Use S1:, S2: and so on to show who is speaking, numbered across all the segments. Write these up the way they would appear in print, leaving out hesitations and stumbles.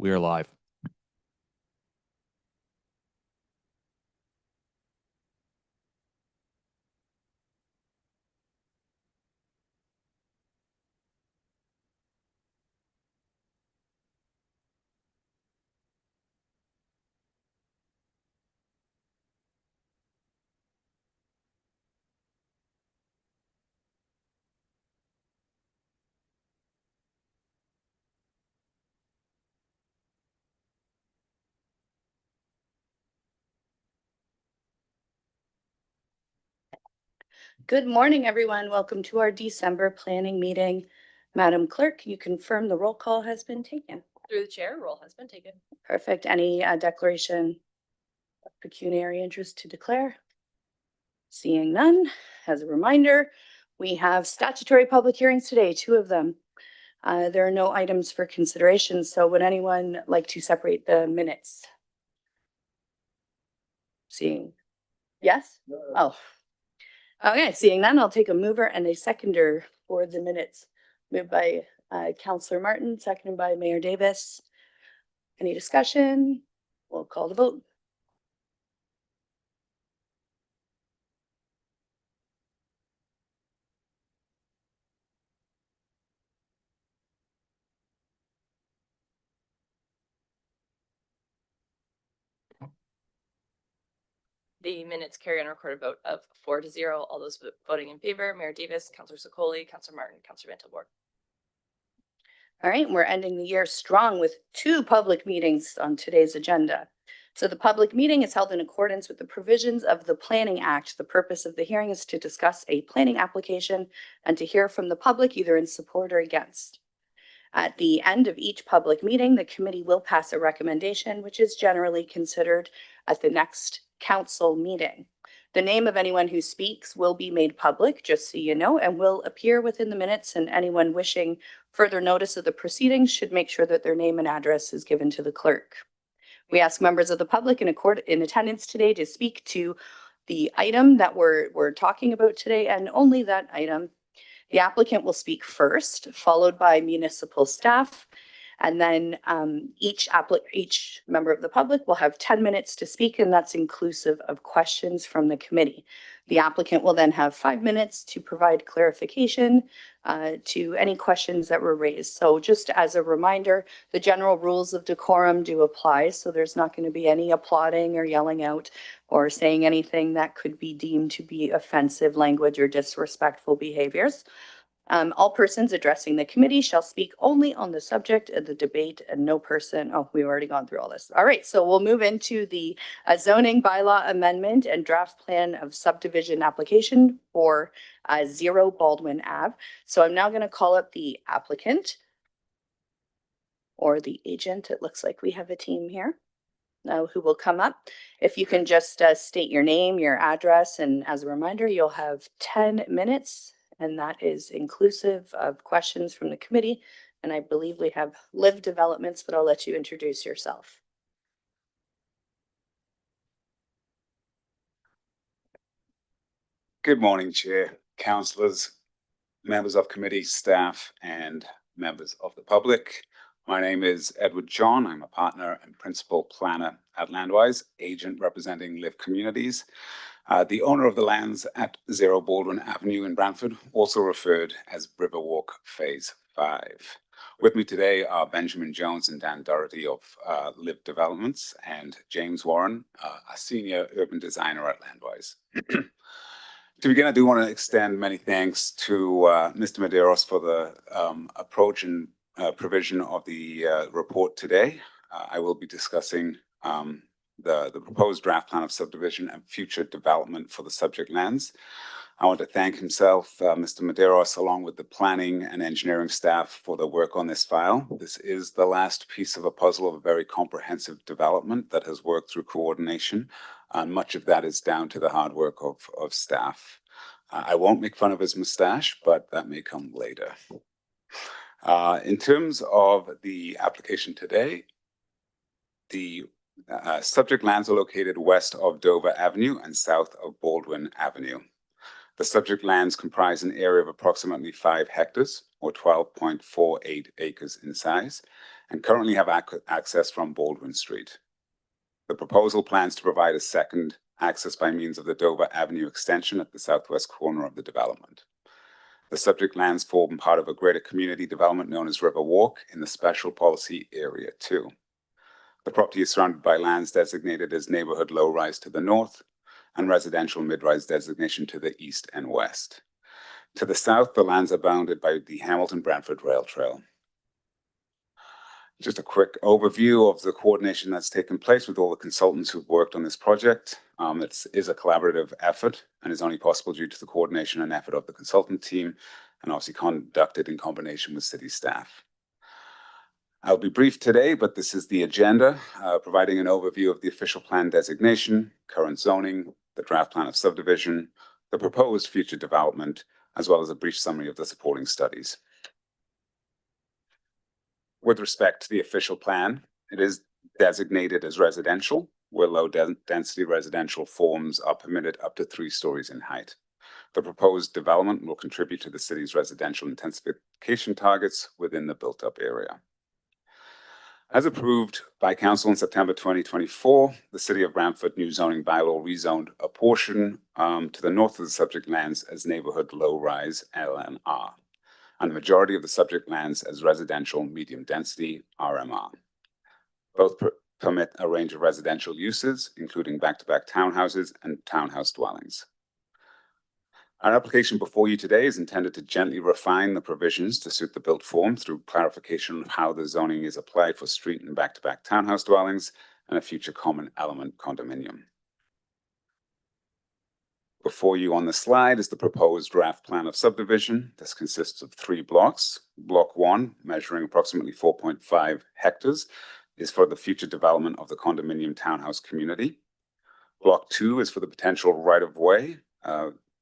S1: We are live.
S2: Good morning, everyone. Welcome to our December planning meeting. Madam Clerk, you confirm the roll call has been taken.
S3: Through the chair, roll has been taken.
S2: Perfect. Any declaration of pecuniary interest to declare? Seeing none, as a reminder, we have statutory public hearings today, 2 of them. There are no items for consideration, so would anyone like to separate the minutes? Seeing, yes? Oh. Okay, seeing none, I'll take a mover and a seconder for the minutes. Moved by Councillor Martin, seconded by Mayor Davis. Any discussion? We'll call the vote.
S3: The minutes carry on a recorded vote of 4-0. All those voting in favor: Mayor Davis, Councillor Sokoli, Councillor Martin, Councillor Vantilborg.
S2: All right, we're ending the year strong with 2 public meetings on today's agenda. So the public meeting is held in accordance with the provisions of the Planning Act. The purpose of the hearing is to discuss a planning application and to hear from the public either in support or against. At the end of each public meeting, the committee will pass a recommendation, which is generally considered at the next council meeting. The name of anyone who speaks will be made public, just so you know, and will appear within the minutes, and anyone wishing further notice of the proceedings should make sure that their name and address is given to the clerk. We ask members of the public in attendance today to speak to the item that we're talking about today, and only that item. The applicant will speak first, followed by municipal staff, and then each member of the public will have 10 minutes to speak, and that's inclusive of questions from the committee. The applicant will then have 5 minutes to provide clarification to any questions that were raised. So just as a reminder, the general rules of decorum do apply, so there's not going to be any applauding or yelling out or saying anything that could be deemed to be offensive language or disrespectful behaviors. All persons addressing the committee shall speak only on the subject of the debate, and no person, oh, we've already gone through all this. All right, so we'll move into the zoning bylaw amendment and draft plan of subdivision application for 0 Baldwin Ave. So I'm now going to call up the applicant or the agent. It looks like we have a team here who will come up. If you can just state your name, your address, and as a reminder, you'll have 10 minutes. And that is inclusive of questions from the committee. And I believe we have Live Developments, but I'll let you introduce yourself.
S4: Good morning, Chair, councillors, members of committee, staff, and members of the public. My name is Edward John. I'm a partner and principal planner at Landwise, agent representing Live Communities, the owner of the lands at 0 Baldwin Avenue in Brantford, also referred as Riverwalk Phase 5. With me today are Benjamin Jones and Dan Doherty of Live Developments, and James Warren, a senior urban designer at Landwise. To begin, I do want to extend many thanks to Mr. Medeiros for the approach and provision of the report today. I will be discussing the proposed draft plan of subdivision and future development for the subject lands. I want to thank himself, Mr. Medeiros, along with the planning and engineering staff for the work on this file. This is the last piece of a puzzle of a very comprehensive development that has worked through coordination, and much of that is down to the hard work of staff. I won't make fun of his mustache, but that may come later. In terms of the application today, the subject lands are located west of Dover Avenue and south of Baldwin Avenue. The subject lands comprise an area of approximately 5 hectares, or 12.48 acres in size, and currently have access from Baldwin Street. The proposal plans to provide a second access by means of the Dover Avenue extension at the southwest corner of the development. The subject lands form part of a greater community development known as River Walk in the Special Policy Area 2. The property is surrounded by lands designated as neighborhood low-rise to the north and residential mid-rise designation to the east and west. To the south, the lands are bounded by the Hamilton-Brantford Rail Trail. Just a quick overview of the coordination that's taken place with all the consultants who've worked on this project. It is a collaborative effort and is only possible due to the coordination and effort of the consultant team, and obviously conducted in combination with city staff. I'll be brief today, but this is the agenda, providing an overview of the official plan designation, current zoning, the draft plan of subdivision, the proposed future development, as well as a brief summary of the supporting studies. With respect to the official plan, it is designated as residential, where low density residential forms are permitted up to 3 stories in height. The proposed development will contribute to the city's residential intensification targets within the built-up area. As approved by Council in September 2024, the City of Brantford new zoning bylaw rezoned a portion to the north of the subject lands as neighborhood low-rise LNR, and the majority of the subject lands as residential medium density RMR. Both permit a range of residential uses, including back-to-back townhouses and townhouse dwellings. Our application before you today is intended to gently refine the provisions to suit the built form through clarification of how the zoning is applied for street and back-to-back townhouse dwellings and a future common element condominium. Before you on the slide is the proposed draft plan of subdivision. This consists of 3 blocks. Block 1, measuring approximately 4.5 hectares, is for the future development of the condominium townhouse community. Block 2 is for the potential right-of-way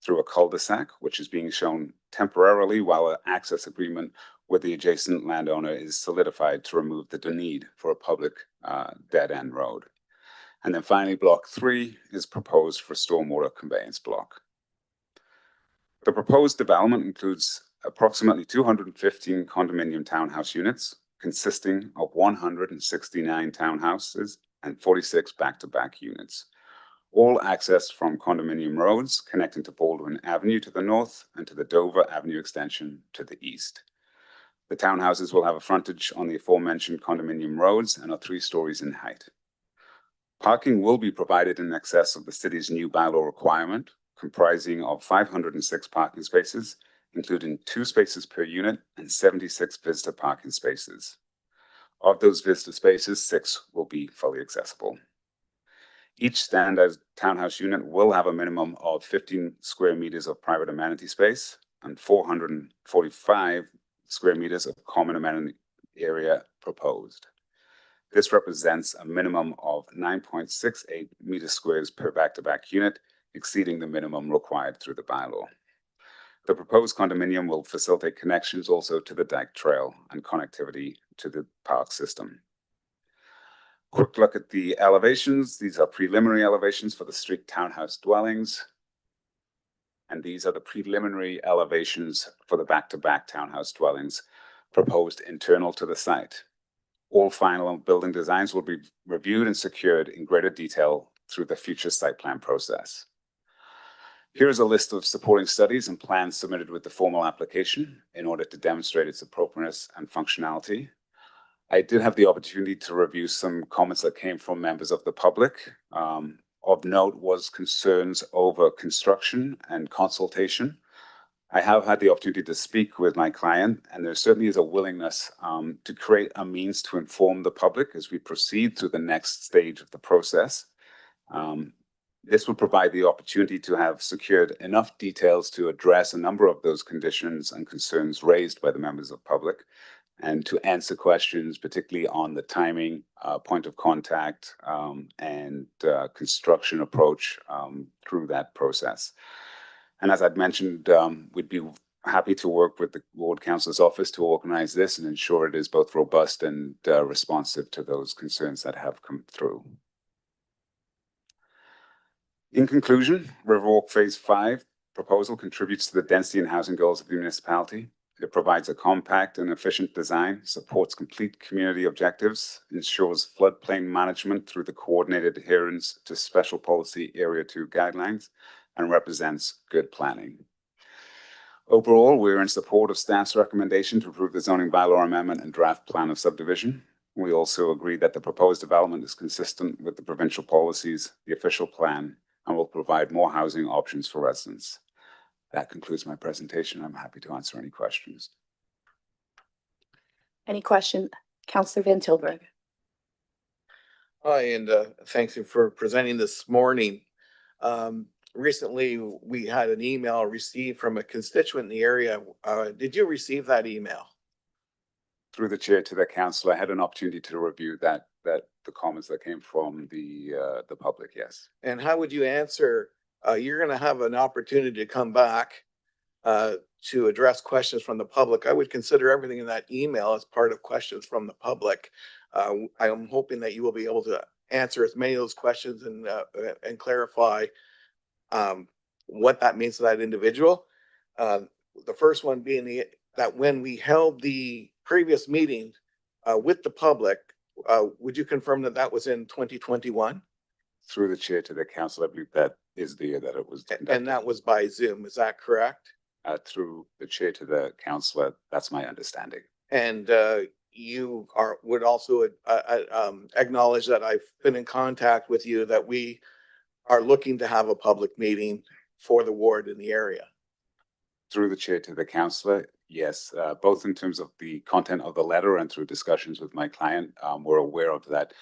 S4: through a cul-de-sac, which is being shown temporarily while an access agreement with the adjacent landowner is solidified to remove the need for a public dead-end road. And then finally, block 3 is proposed for stormwater conveyance block. The proposed development includes approximately 215 condominium townhouse units, consisting of 169 townhouses and 46 back-to-back units, all accessed from condominium roads connecting to Baldwin Avenue to the north and to the Dover Avenue extension to the east. The townhouses will have a frontage on the aforementioned condominium roads and are 3 stories in height. Parking will be provided in excess of the city's new bylaw requirement, comprising of 506 parking spaces, including 2 spaces per unit and 76 visitor parking spaces. Of those visitor spaces, 6 will be fully accessible. Each standard townhouse unit will have a minimum of 15 square meters of private amenity space and 445 square meters of common amenity area proposed. This represents a minimum of 9.68 meters squares per back-to-back unit, exceeding the minimum required through the bylaw. The proposed condominium will facilitate connections also to the Dyke Trail and connectivity to the park system. Quick look at the elevations. These are preliminary elevations for the street townhouse dwellings. And these are the preliminary elevations for the back-to-back townhouse dwellings proposed internal to the site. All final building designs will be reviewed and secured in greater detail through the future site plan process. Here's a list of supporting studies and plans submitted with the formal application in order to demonstrate its appropriateness and functionality. I did have the opportunity to review some comments that came from members of the public. Of note was concerns over construction and consultation. I have had the opportunity to speak with my client, and there certainly is a willingness to create a means to inform the public as we proceed through the next stage of the process. This will provide the opportunity to have secured enough details to address a number of those conditions and concerns raised by the members of the public, and to answer questions, particularly on the timing, point of contact, and construction approach through that process. And as I'd mentioned, we'd be happy to work with the Ward Council's office to organize this and ensure it is both robust and responsive to those concerns that have come through. In conclusion, Riverwalk Phase 5 proposal contributes to the density and housing goals of the municipality. It provides a compact and efficient design, supports complete community objectives, ensures floodplain management through the coordinated adherence to Special Policy Area 2 guidelines, and represents good planning. Overall, we're in support of staff's recommendation to approve the zoning bylaw amendment and draft plan of subdivision. We also agree that the proposed development is consistent with the provincial policies, the official plan, and will provide more housing options for residents. That concludes my presentation. I'm happy to answer any questions.
S2: Any questions? Councillor Van Tilburg.
S1: Hi, and thank you for presenting this morning. Recently, we had an email received from a constituent in the area. Did you receive that email?
S4: Through the chair to the council, I had an opportunity to review the comments that came from the public, yes.
S1: And how would you answer? You're going to have an opportunity to come back to address questions from the public. I would consider everything in that email as part of questions from the public. I'm hoping that you will be able to answer as many of those questions and clarify what that means to that individual. The first one being that when we held the previous meeting with the public, would you confirm that that was in 2021?
S4: Through the chair to the council, I believe that is the year that it was conducted.
S1: And that was by Zoom, is that correct?
S4: Through the chair to the councillor, that's my understanding.
S1: And you would also acknowledge that I've been in contact with you, that we are looking to have a public meeting for the ward in the area.
S4: Through the chair to the councillor, yes, both in terms of the content of the letter and through discussions with my client, we're aware of that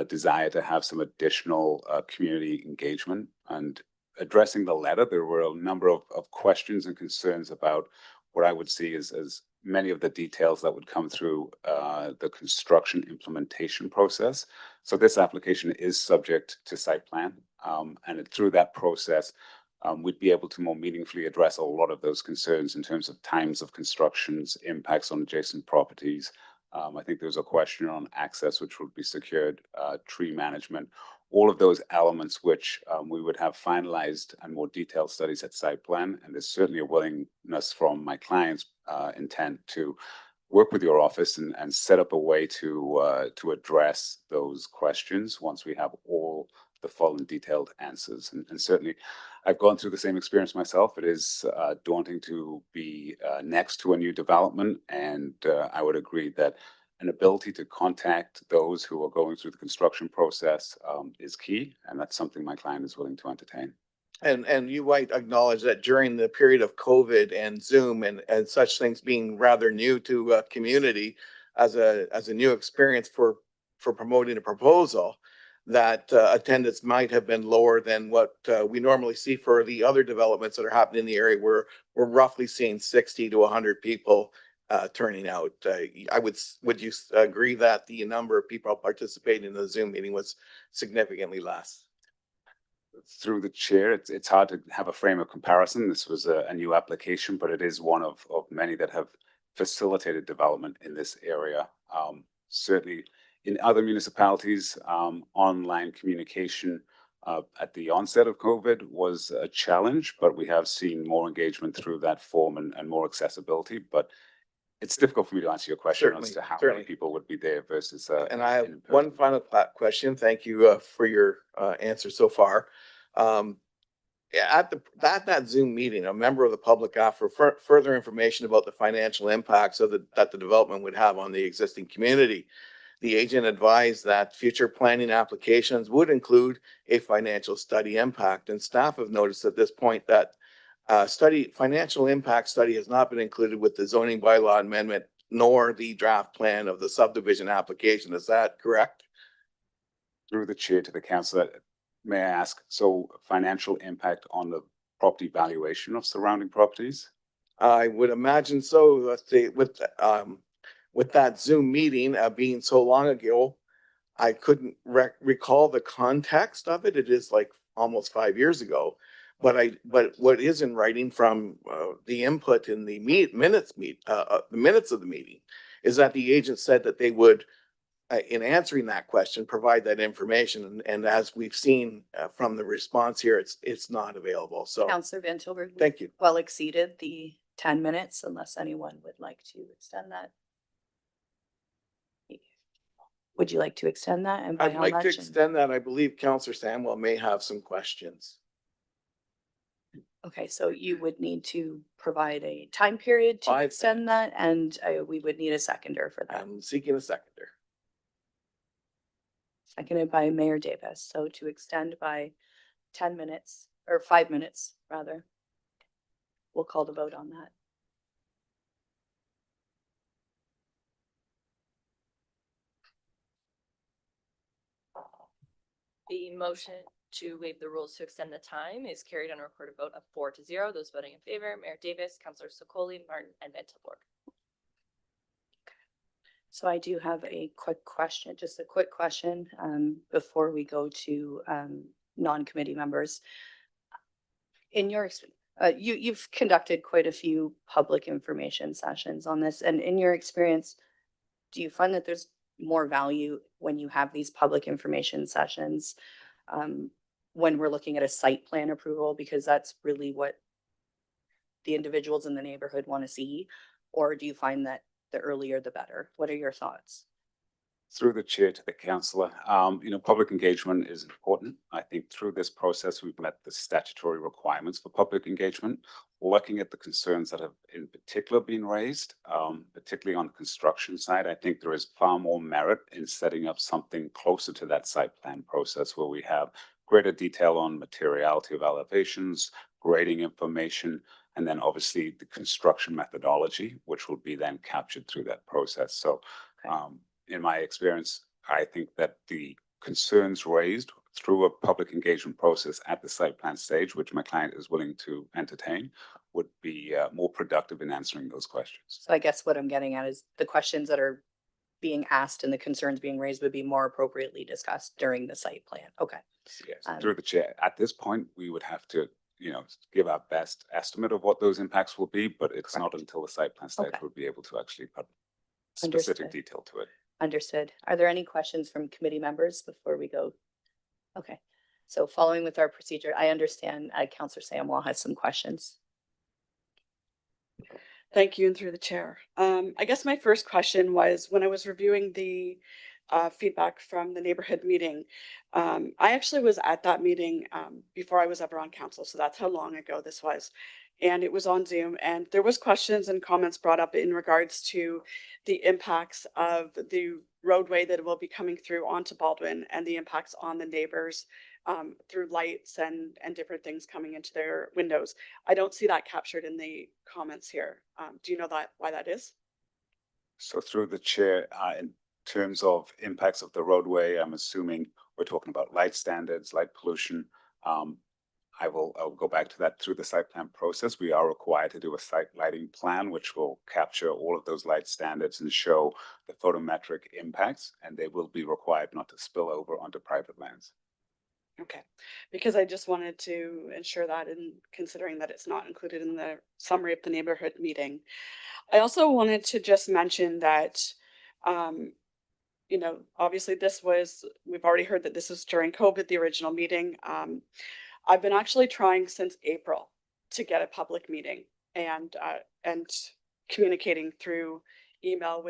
S4: desire to have some additional community engagement. And addressing the letter, there were a number of questions and concerns about what I would see as many of the details that would come through the construction implementation process. So this application is subject to site plan, and through that process, we'd be able to more meaningfully address a lot of those concerns in terms of times of constructions, impacts on adjacent properties. I think there's a question on access, which would be secured, tree management, all of those elements which we would have finalized and more detailed studies at site plan. And there's certainly a willingness from my client's intent to work with your office and set up a way to address those questions once we have all the full and detailed answers. And certainly, I've gone through the same experience myself. It is daunting to be next to a new development, and I would agree that an ability to contact those who are going through the construction process is key, and that's something my client is willing to entertain.
S1: And you might acknowledge that during the period of COVID and Zoom and such things being rather new to community as a new experience for promoting a proposal, that attendance might have been lower than what we normally see for the other developments that are happening in the area. We're roughly seeing 60 to 100 people turning out. Would you agree that the number of people participating in the Zoom meeting was significantly less?
S4: Through the chair, it's hard to have a frame of comparison. This was a new application, but it is one of many that have facilitated development in this area. Certainly in other municipalities, online communication at the onset of COVID was a challenge, but we have seen more engagement through that form and more accessibility. But it's difficult for me to answer your question as to how many people would be there versus.
S1: And I have one final question. Thank you for your answer so far. At that Zoom meeting, a member of the public asked for further information about the financial impacts that the development would have on the existing community. The agent advised that future planning applications would include a financial study impact, and staff have noticed at this point that financial impact study has not been included with the zoning bylaw amendment nor the draft plan of the subdivision application. Is that correct?
S4: Through the chair to the council, may I ask, so financial impact on the property valuation of surrounding properties?
S1: I would imagine so. With that Zoom meeting being so long ago, I couldn't recall the context of it. It is like almost 5 years ago. But what is in writing from the input in the minutes of the meeting is that the agent said that they would, in answering that question, provide that information. And as we've seen from the response here, it's not available. So
S2: Councillor Van Tilburg.
S1: thank you.
S2: Well exceeded the 10 minutes unless anyone would like to extend that. Would you like to extend that? And by
S1: I'd
S2: how
S1: like to
S2: much?
S1: extend that. I believe Counselor Samwell may have some questions.
S2: Okay, so you would need to provide a time period to
S1: 5
S2: extend that, and we would need a seconder for that.
S1: I'm seeking a seconder.
S2: Seconded by Mayor Davis. So to extend by 10 minutes, or 5 minutes, rather. We'll call the vote on that.
S3: The motion to waive the rules to extend the time is carried on a recorded vote of 4-0. Those voting in favor, Mayor Davis, Councillor Sokoli, Martin, and Vantilborg.
S2: So I do have a quick question, just a quick question, before we go to, non-committee members. In your, you've conducted quite a few public information sessions on this, and in your experience, do you find that there's more value when you have these public information sessions, when we're looking at a site plan approval, because that's really what the individuals in the neighborhood want to see? Or do you find that the earlier the better? What are your thoughts?
S4: Through the chair to the councillor, public engagement is important. I think through this process, we've met the statutory requirements for public engagement. Looking at the concerns that have in particular been raised, particularly on the construction side, I think there is far more merit in setting up something closer to that site plan process where we have greater detail on materiality of elevations, grading information, and then obviously the construction methodology, which will be then captured through that process. So,
S2: Okay.
S4: In my experience, I think that the concerns raised through a public engagement process at the site plan stage, which my client is willing to entertain, would be more productive in answering those questions.
S2: So I guess what I'm getting at is the questions that are being asked and the concerns being raised would be more appropriately discussed during the site plan. Okay.
S4: Yes,
S2: Um,
S4: through the chair. At this point, we would have to, give our best estimate of what those impacts will be, but it's not
S2: Correct.
S4: until the site plan stage
S2: Okay.
S4: we'll be able to actually put specific
S2: Understood.
S4: detail to it.
S2: Understood. Are there any questions from committee members before we go? Okay. So following with our procedure, I understand Councillor Samwell has some questions.
S5: Thank you, and through the chair. I guess my first question was when I was reviewing the feedback from the neighborhood meeting. I actually was at that meeting before I was ever on council, so that's how long ago this was. And it was on Zoom, and there was questions and comments brought up in regards to the impacts of the roadway that will be coming through onto Baldwin and the impacts on the neighbors through lights and different things coming into their windows. I don't see that captured in the comments here. Do you know why that is?
S4: So through the chair, in terms of impacts of the roadway, I'm assuming we're talking about light standards, light pollution. I'll go back to that through the site plan process. We are required to do a site lighting plan, which will capture all of those light standards and show the photometric impacts, and they will be required not to spill over onto private lands.
S5: Okay, because I just wanted to ensure that, in considering that it's not included in the summary of the neighborhood meeting. I also wanted to just mention that, obviously we've already heard that this was during COVID, the original meeting. I've been actually trying since April to get a public meeting and communicating through email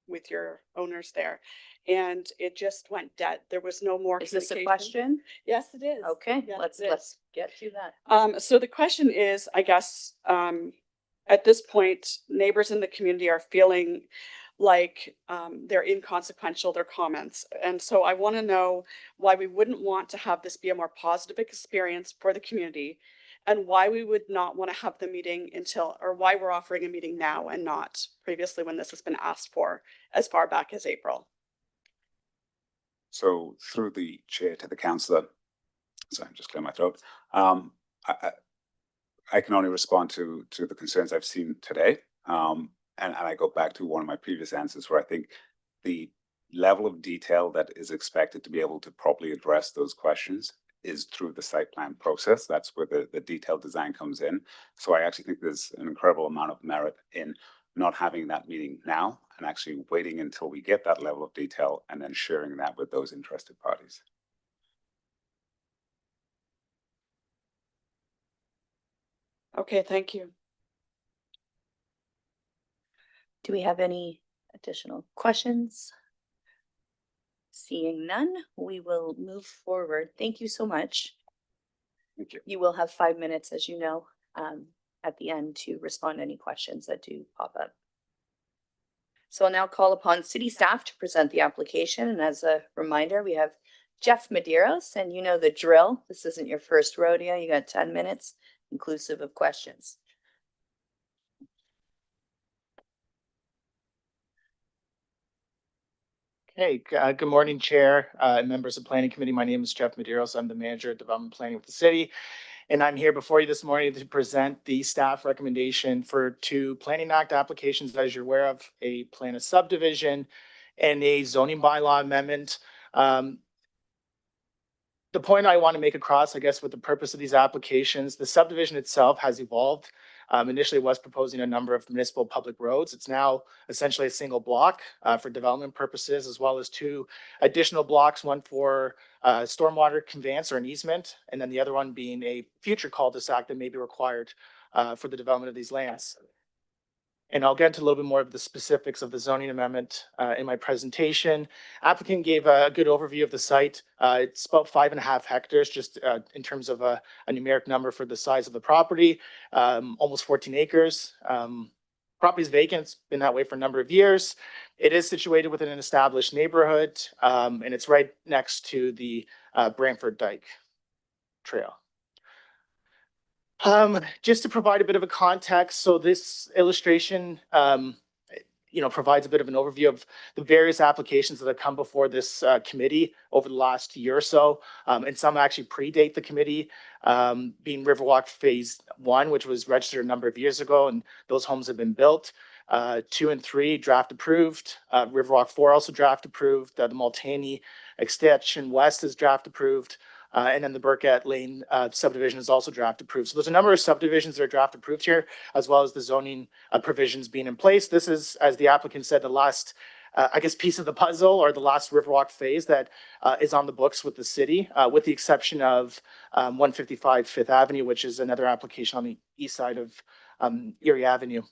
S5: with your owners there. And it just went dead. There was no more
S2: Is this a
S5: communication.
S2: question?
S5: Yes, it is.
S2: Okay,
S5: Yes,
S2: let's
S5: it is.
S2: get to that.
S5: So the question is, I guess, at this point, neighbors in the community are feeling like they're inconsequential, their comments. And so I want to know why we wouldn't want to have this be a more positive experience for the community, and why we would not want to have the meeting or why we're offering a meeting now and not previously when this has been asked for as far back as April.
S4: So through the chair to the councillor, sorry, I'm just clearing my throat. I can only respond to the concerns I've seen today. And I go back to one of my previous answers where I think the level of detail that is expected to be able to properly address those questions is through the site plan process. That's where the detailed design comes in. So I actually think there's an incredible amount of merit in not having that meeting now and actually waiting until we get that level of detail and then sharing that with those interested parties.
S5: Okay, thank you.
S2: Do we have any additional questions? Seeing none, we will move forward. Thank you so much.
S4: Thank you.
S2: You will have 5 minutes, as you know, at the end to respond to any questions that do pop up. So I'll now call upon city staff to present the application. And as a reminder, we have Jeff Medeiros, and you know the drill. This isn't your first rodeo. You got 10 minutes, inclusive of questions.
S6: Hey, good morning, Chair, and members of Planning Committee. My name is Jeff Medeiros. I'm the Manager of Development Planning with the city. And I'm here before you this morning to present the staff recommendation for 2 Planning Act applications, as you're aware of, a plan of subdivision and a zoning bylaw amendment. The point I want to make across, I guess, with the purpose of these applications, the subdivision itself has evolved. Initially was proposing a number of municipal public roads. It's now essentially a single block for development purposes, as well as 2 additional blocks, one for stormwater conveyance or an easement, and then the other one being a future cul-de-sac that may be required for the development of these lands. And I'll get into a little bit more of the specifics of the zoning amendment in my presentation. Applicant gave a good overview of the site. It's about 5.5 hectares, just in terms of a numeric number for the size of the property, almost 14 acres. Property is vacant. It's been that way for a number of years. It is situated within an established neighborhood, and it's right next to the Brantford Dyke Trail. Just to provide a bit of a context, so this illustration, provides a bit of an overview of the various applications that have come before this committee over the last year or so, and some actually predate the committee, being Riverwalk Phase 1, which was registered a number of years ago, and those homes have been built. 2 and 3 draft approved. Riverwalk 4 also draft approved. The Multaney Extension West is draft approved. And then the Burkett Lane subdivision is also draft approved. So there's a number of subdivisions that are draft approved here, as well as the zoning provisions being in place. This is, as the applicant said, the last, piece of the puzzle, or the last Riverwalk phase that is on the books with the city, with the exception of 155 Fifth Avenue, which is another application on the east side of Erie Avenue.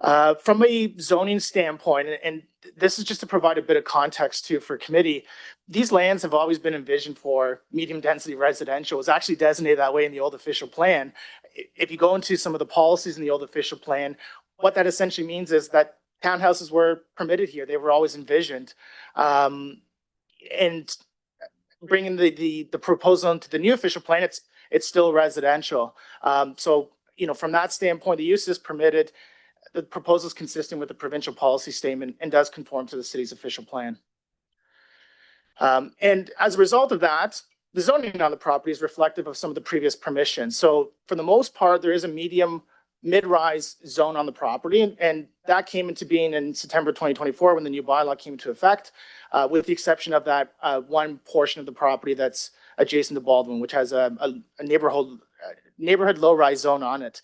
S6: From a zoning standpoint, and this is just to provide a bit of context too for committee, these lands have always been envisioned for medium density residential. It was actually designated that way in the old official plan. If you go into some of the policies in the old official plan, what that essentially means is that townhouses were permitted here. They were always envisioned. And bringing the proposal into the new official plan, it's still residential. So, from that standpoint, the use is permitted. The proposal is consistent with the provincial policy statement and does conform to the city's official plan. And as a result of that, the zoning on the property is reflective of some of the previous permissions. So for the most part, there is a medium mid-rise zone on the property, and that came into being in September 2024 when the new bylaw came into effect, with the exception of that one portion of the property that's adjacent to Baldwin, which has a neighborhood low-rise zone on it.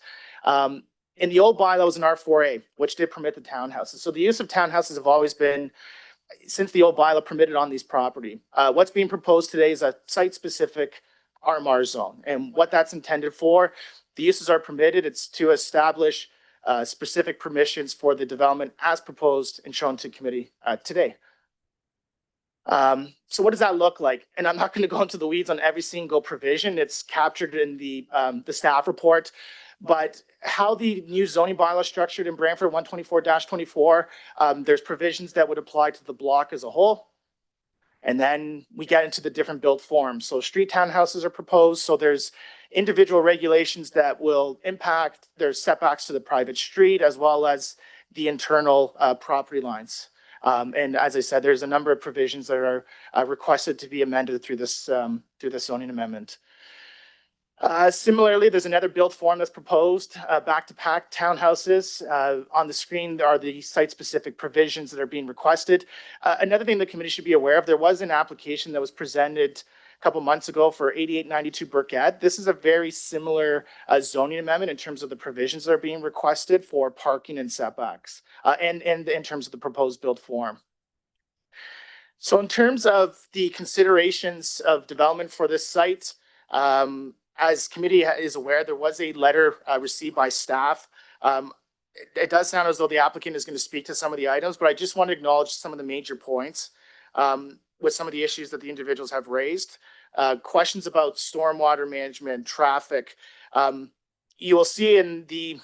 S6: In the old bylaw was an R4A, which did permit the townhouses. So the use of townhouses have always been, since the old bylaw, permitted on these property. What's being proposed today is a site-specific RMR zone. And what that's intended for, the uses are permitted. It's to establish specific permissions for the development as proposed and shown to committee today. So what does that look like? And I'm not going to go into the weeds on every single provision. It's captured in the staff report. But how the new zoning bylaw is structured in Brantford 124-24, there's provisions that would apply to the block as a whole. And then we get into the different built forms. So street townhouses are proposed. So there's individual regulations that will impact their setbacks to the private street, as well as the internal property lines. And as I said, there's a number of provisions that are requested to be amended through this zoning amendment. Similarly, there's another built form that's proposed, back-to-back townhouses. On the screen, there are the site-specific provisions that are being requested. Another thing the committee should be aware of, there was an application that was presented a couple months ago for 8892 Burkett. This is a very similar zoning amendment in terms of the provisions that are being requested for parking and setbacks, and in terms of the proposed built form. So in terms of the considerations of development for this site, as committee is aware, there was a letter received by staff it does sound as though the applicant is going to speak to some of the items, but I just want to acknowledge some of the major points with some of the issues that the individuals have raised. Questions about stormwater management, traffic. You will see in the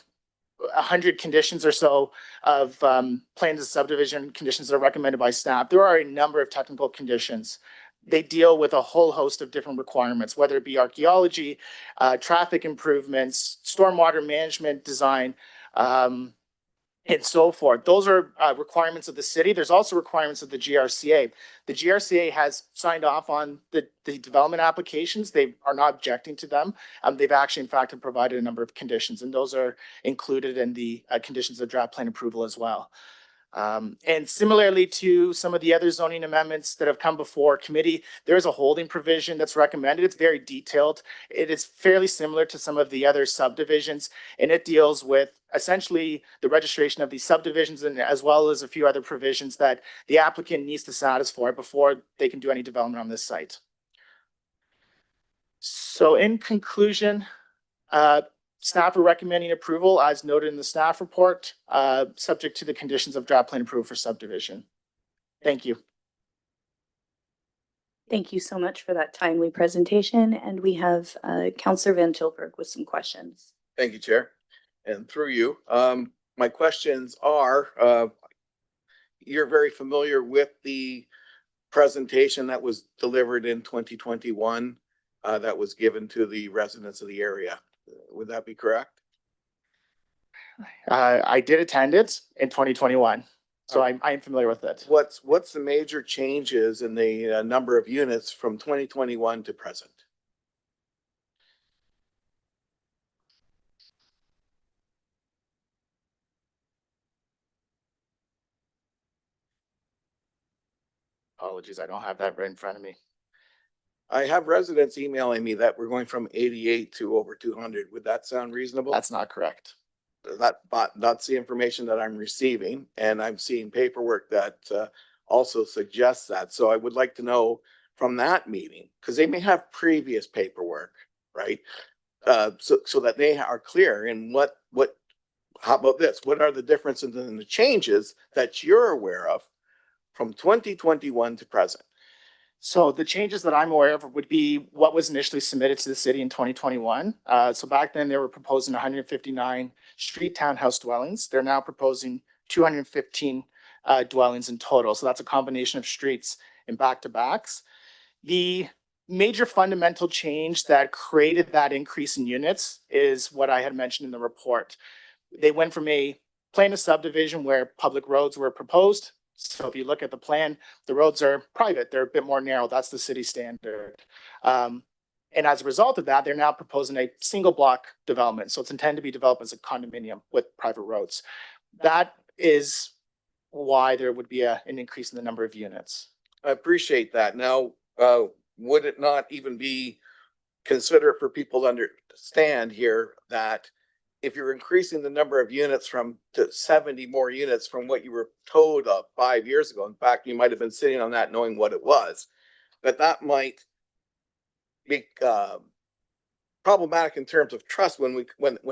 S6: 100 conditions or so of plans of subdivision conditions that are recommended by staff, there are a number of technical conditions. They deal with a whole host of different requirements, whether it be archaeology, traffic improvements, stormwater management design, and so forth. Those are requirements of the city. There's also requirements of the GRCA. The GRCA has signed off on the development applications. They are not objecting to them. They've actually, in fact, have provided a number of conditions, and those are included in the conditions of draft plan approval as well. And similarly to some of the other zoning amendments that have come before committee, there is a holding provision that's recommended. It's very detailed. It is fairly similar to some of the other subdivisions, and it deals with essentially the registration of these subdivisions and as well as a few other provisions that the applicant needs to satisfy before they can do any development on this site. So in conclusion, staff are recommending approval as noted in the staff report, subject to the conditions of draft plan approval for subdivision. Thank you.
S2: Thank you so much for that timely presentation. And we have Councillor Van Tilburg with some questions.
S1: Thank you, Chair. And through you, my questions are, you're very familiar with the presentation that was delivered in 2021 that was given to the residents of the area. Would that be correct?
S6: I did attend it in 2021, so I'm familiar with it.
S1: What's the major changes in the number of units from 2021 to present?
S6: Apologies, I don't have that right in front of me.
S1: I have residents emailing me that we're going from 88 to over 200. Would that sound reasonable?
S6: That's not correct.
S1: That's the information that I'm receiving, and I'm seeing paperwork that also suggests that. So I would like to know from that meeting, because they may have previous paperwork, right? So that they are clear in how about this? What are the differences in the changes that you're aware of from 2021 to present?
S6: So the changes that I'm aware of would be what was initially submitted to the city in 2021. So back then they were proposing 159 street townhouse dwellings. They're now proposing 215 dwellings in total. So that's a combination of streets and back-to-backs. The major fundamental change that created that increase in units is what I had mentioned in the report. They went from a plan of subdivision where public roads were proposed. So if you look at the plan, the roads are private. They're a bit more narrow. That's the city standard. And as a result of that, they're now proposing a single block development. So it's intended to be developed as a condominium with private roads. That is why there would be an increase in the number of units.
S1: I appreciate that. Now, would it not even be considerate for people to understand here that if you're increasing the number of units to 70 more units from what you were told of 5 years ago, in fact, you might have been sitting on that knowing what it was, that might be problematic in terms of trust when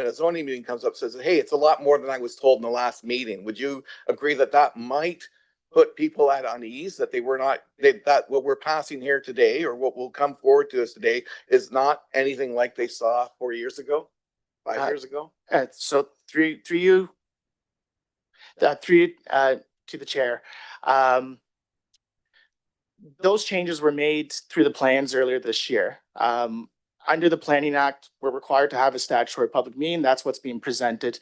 S1: a zoning meeting comes up and says, hey, it's a lot more than I was told in the last meeting. Would you agree that might put people at unease, that that what we're passing here today or what will come forward to us today is not anything like they saw 4 years ago? 5 years ago?
S6: So through you, to the chair, those changes were made through the plans earlier this year. Under the Planning Act, we're required to have a statutory public meeting. That's what's being presented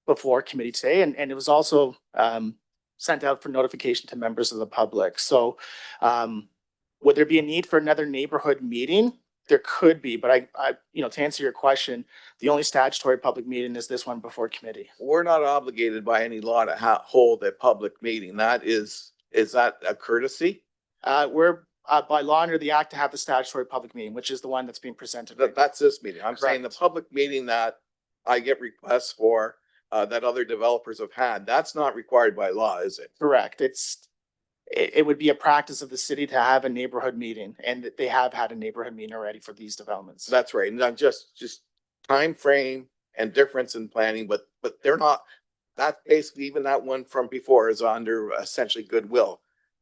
S6: before committee today. And it was also sent out for notification to members of the public. So would there be a need for another neighborhood meeting? There could be, but I, to answer your question, the only statutory public meeting is this one before committee.
S1: We're not obligated by any law to hold a public meeting. Is that a courtesy?
S6: We're by law under the act to have the statutory public meeting, which is the one that's being presented.
S1: That's this meeting. I'm saying the
S6: Correct.
S1: public meeting that I get requests for, that other developers have had, that's not required by law, is it?
S6: Correct. It would be a practice of the city to have a neighborhood meeting, and they have had a neighborhood meeting already for these developments.
S1: That's right. And I'm just time frame and difference in planning, but they're not, that basically, even that one from before is under essentially goodwill.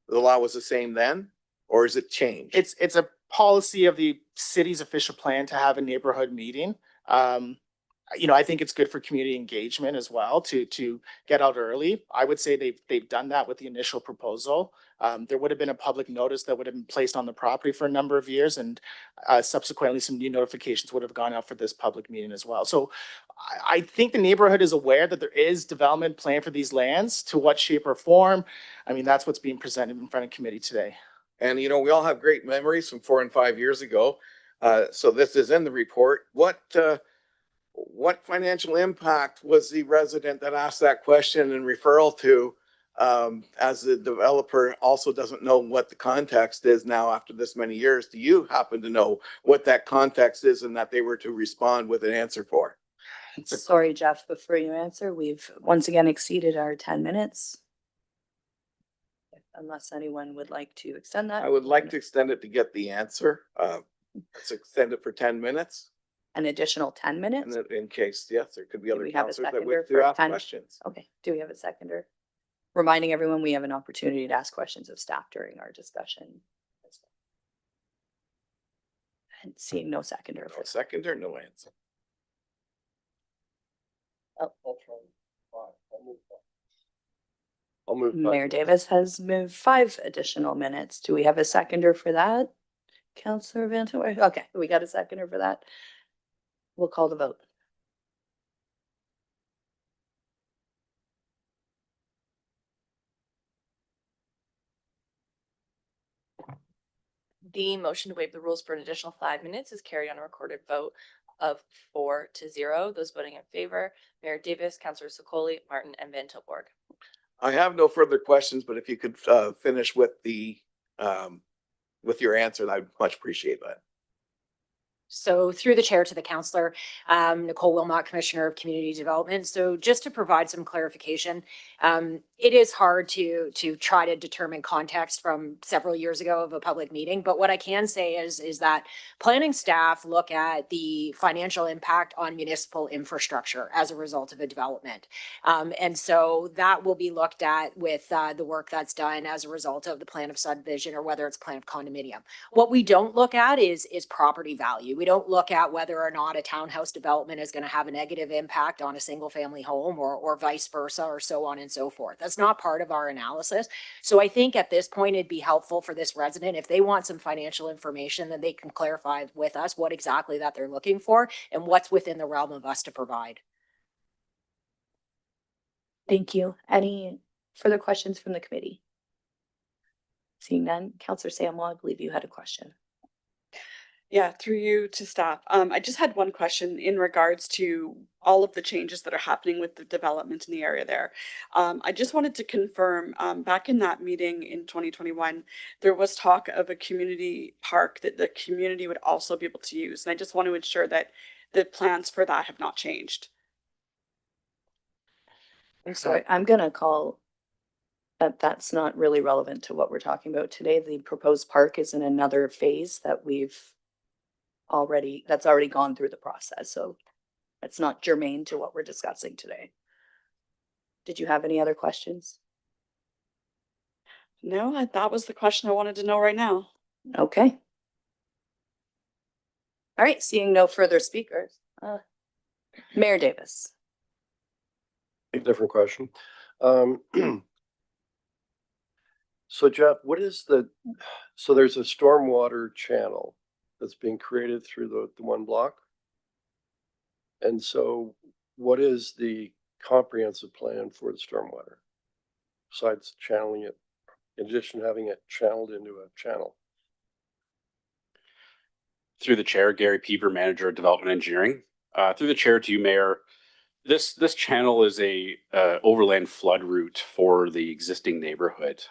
S1: The law was the same then, or is it changed?
S6: It's a policy of the city's official plan to have a neighborhood meeting. I think it's good for community engagement as well to get out early. I would say they've done that with the initial proposal. There would have been a public notice that would have been placed on the property for a number of years, and subsequently some new notifications would have gone out for this public meeting as well. So I think the neighborhood is aware that there is development planned for these lands. To what shape or form? I mean, that's what's being presented in front of committee today.
S1: And we all have great memories from 4 and 5 years ago. So this is in the report. What financial impact was the resident that asked that question and referral to? As the developer also doesn't know what the context is now after this many years. Do you happen to know what that context is and that they were to respond with an answer for?
S2: Sorry, Jeff, before you answer, we've once again exceeded our 10 minutes. Unless anyone would like to extend that.
S1: I would like to extend it to get the answer. Let's extend it for 10 minutes.
S2: An additional 10
S1: And
S2: minutes?
S1: then in case, yes, there could be
S2: Do
S1: other
S2: we have a
S1: counselors that
S2: seconder
S1: wish to
S2: for
S1: ask
S2: 10?
S1: questions.
S2: Okay, do we have a seconder? Reminding everyone, we have an opportunity to ask questions of staff during our discussion. And seeing no seconder.
S1: No seconder, no answer.
S2: Oh,
S7: I'll move.
S2: Mayor Davis has moved 5 additional minutes. Do we have a seconder for that? Counselor Vantoy? Okay, we got a seconder for that. We'll call the vote.
S3: The motion to waive the rules for an additional 5 minutes is carried on a recorded vote of 4-0. Those voting in favor, Mayor Davis, Councillor Sokoli, Martin, and Van Tilburg.
S1: I have no further questions, but if you could finish with with your answer, I'd much appreciate that.
S8: So through the chair to the counselor, Nicole Wilmot, Commissioner of Community Development. So just to provide some clarification, it is hard to try to determine context from several years ago of a public meeting. But what I can say is that planning staff look at the financial impact on municipal infrastructure as a result of a development. And so that will be looked at with the work that's done as a result of the plan of subdivision or whether it's plan of condominium. What we don't look at is property value. We don't look at whether or not a townhouse development is going to have a negative impact on a single family home or vice versa or so on and so forth. That's not part of our analysis. So I think at this point, it'd be helpful for this resident, if they want some financial information, then they can clarify with us what exactly that they're looking for and what's within the realm of us to provide.
S2: Thank you. Any further questions from the committee? Seeing none, Councillor Samwell, I believe you had a question.
S5: Yeah, through you to staff. I just had one question in regards to all of the changes that are happening with the development in the area there. I just wanted to confirm, back in that meeting in 2021, there was talk of a community park that the community would also be able to use. And I just want to ensure that the plans for that have not changed.
S2: I'm sorry, I'm gonna call that's not really relevant to what we're talking about today. The proposed park is in another phase that that's already gone through the process, so it's not germane to what we're discussing today. Did you have any other questions?
S5: No, that was the question I wanted to know right now.
S2: Okay. All right, seeing no further speakers, Mayor Davis.
S7: Different question. So Jeff, so there's a stormwater channel that's being created through the one block. And so what is the comprehensive plan for the stormwater? Besides channeling it, in addition to having it channeled into a channel?
S9: Through the chair, Gary Peever, Manager of Development Engineering. Through the chair to you, Mayor, this channel is a overland flood route for the existing neighborhood.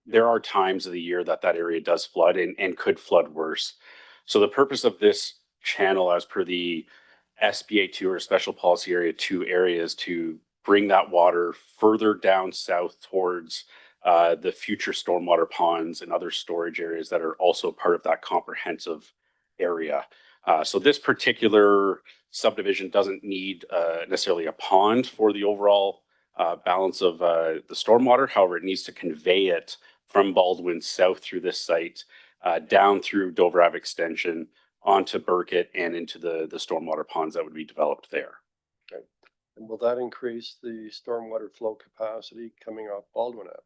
S9: There are times of the year that area does flood and could flood worse. So the purpose of this channel, as per the SPA 2 or Special Policy Area 2 area, is to bring that water further down south towards the future stormwater ponds and other storage areas that are also part of that comprehensive area. So this particular subdivision doesn't need necessarily a pond for the overall balance of the stormwater. However, it needs to convey it from Baldwin south through this site, down through Dover Ave Extension, onto Burkett and into the stormwater ponds that would be developed there.
S7: And will that increase the stormwater flow capacity coming off Baldwin Ave?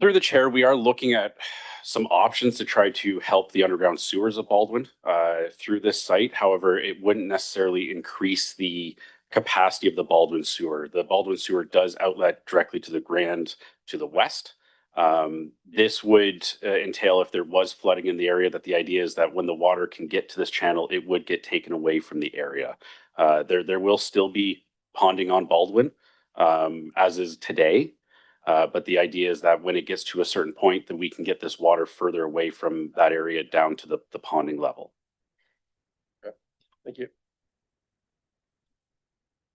S9: Through the chair, we are looking at some options to try to help the underground sewers of Baldwin through this site. However, it wouldn't necessarily increase the capacity of the Baldwin sewer. The Baldwin sewer does outlet directly to the Grand to the west. This would entail, if there was flooding in the area, that the idea is that when the water can get to this channel, it would get taken away from the area. There will still be ponding on Baldwin, as is today. But the idea is that when it gets to a certain point, that we can get this water further away from that area down to the ponding level.
S7: Thank you.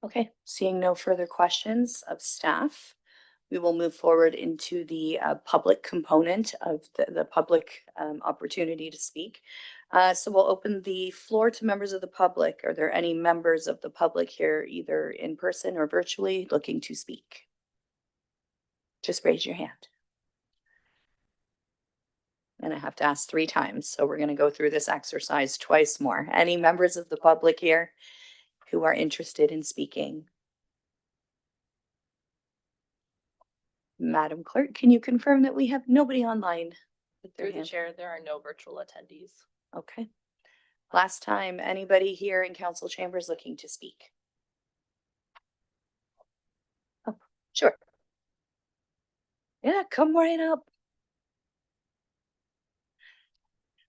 S2: Okay, seeing no further questions of staff, we will move forward into the public component of the public opportunity to speak. So we'll open the floor to members of the public. Are there any members of the public here, either in person or virtually, looking to speak? Just raise your hand. And I have to ask 3 times, so we're going to go through this exercise twice more. Any members of the public here who are interested in speaking? Madam Clerk, can you confirm that we have nobody online with their
S3: Through the
S2: hand?
S3: chair, there are no virtual attendees.
S2: Okay. Last time, anybody here in council chambers looking to speak? Oh, sure. Yeah, come right up.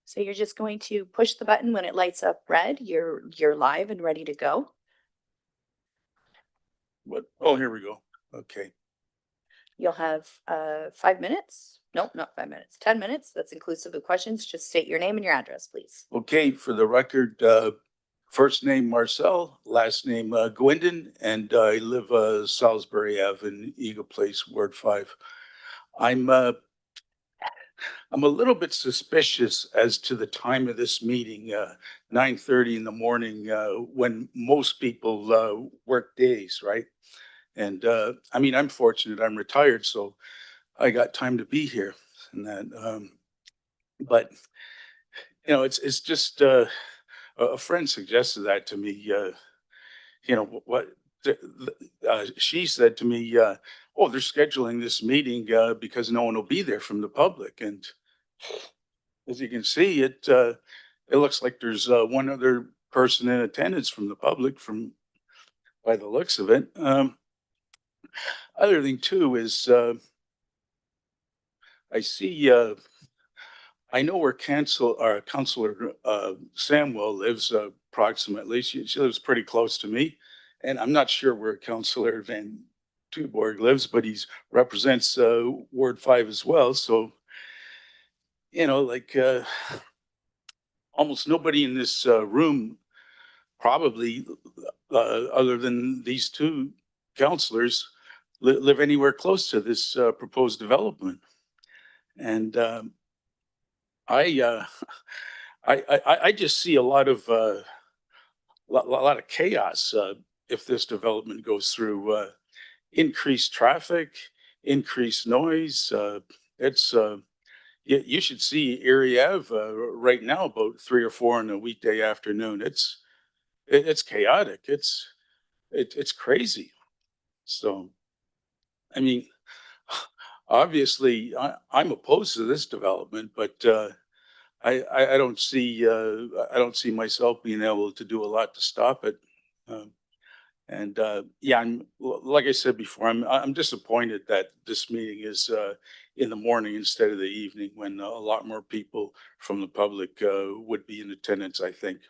S2: So you're just going to push the button when it lights up red. You're live and ready to go.
S10: What? Oh, here we go. Okay.
S2: You'll have 5 minutes. Nope, not 5 minutes. 10 minutes. That's inclusive of questions. Just state your name and your address, please.
S10: Okay, for the record, first name Marcel, last name Gwendon, and I live Salisbury Ave in Eagle Place, Ward 5. I'm a little bit suspicious as to the time of this meeting, 9:30 in the morning, when most people work days, right? And I mean, I'm fortunate, I'm retired, so I got time to be here and that. But you know, it's just a friend suggested that to me. You know what? She said to me, "Oh, they're scheduling this meeting because no one will be there from the public." And as you can see, it looks like there's one other person in attendance from the public, from by the looks of it. Other thing too is I see. I know where Councilor Samwell lives approximately. She lives pretty close to me. And I'm not sure where Councilor Van Tuborg lives, but he represents Ward 5 as well. So, you know, like almost nobody in this room, probably other than these 2 councilors, live anywhere close to this proposed development. And I just see a lot of chaos if this development goes through. Increased traffic, increased noise. You should see Erie Ave right now about 3 or 4 on a weekday afternoon. It's chaotic. It's crazy. So, I mean, obviously, I'm opposed to this development, but I don't see myself being able to do a lot to stop it. And yeah, like I said before, I'm disappointed that this meeting is in the morning instead of the evening, when a lot more people from the public would be in attendance. I think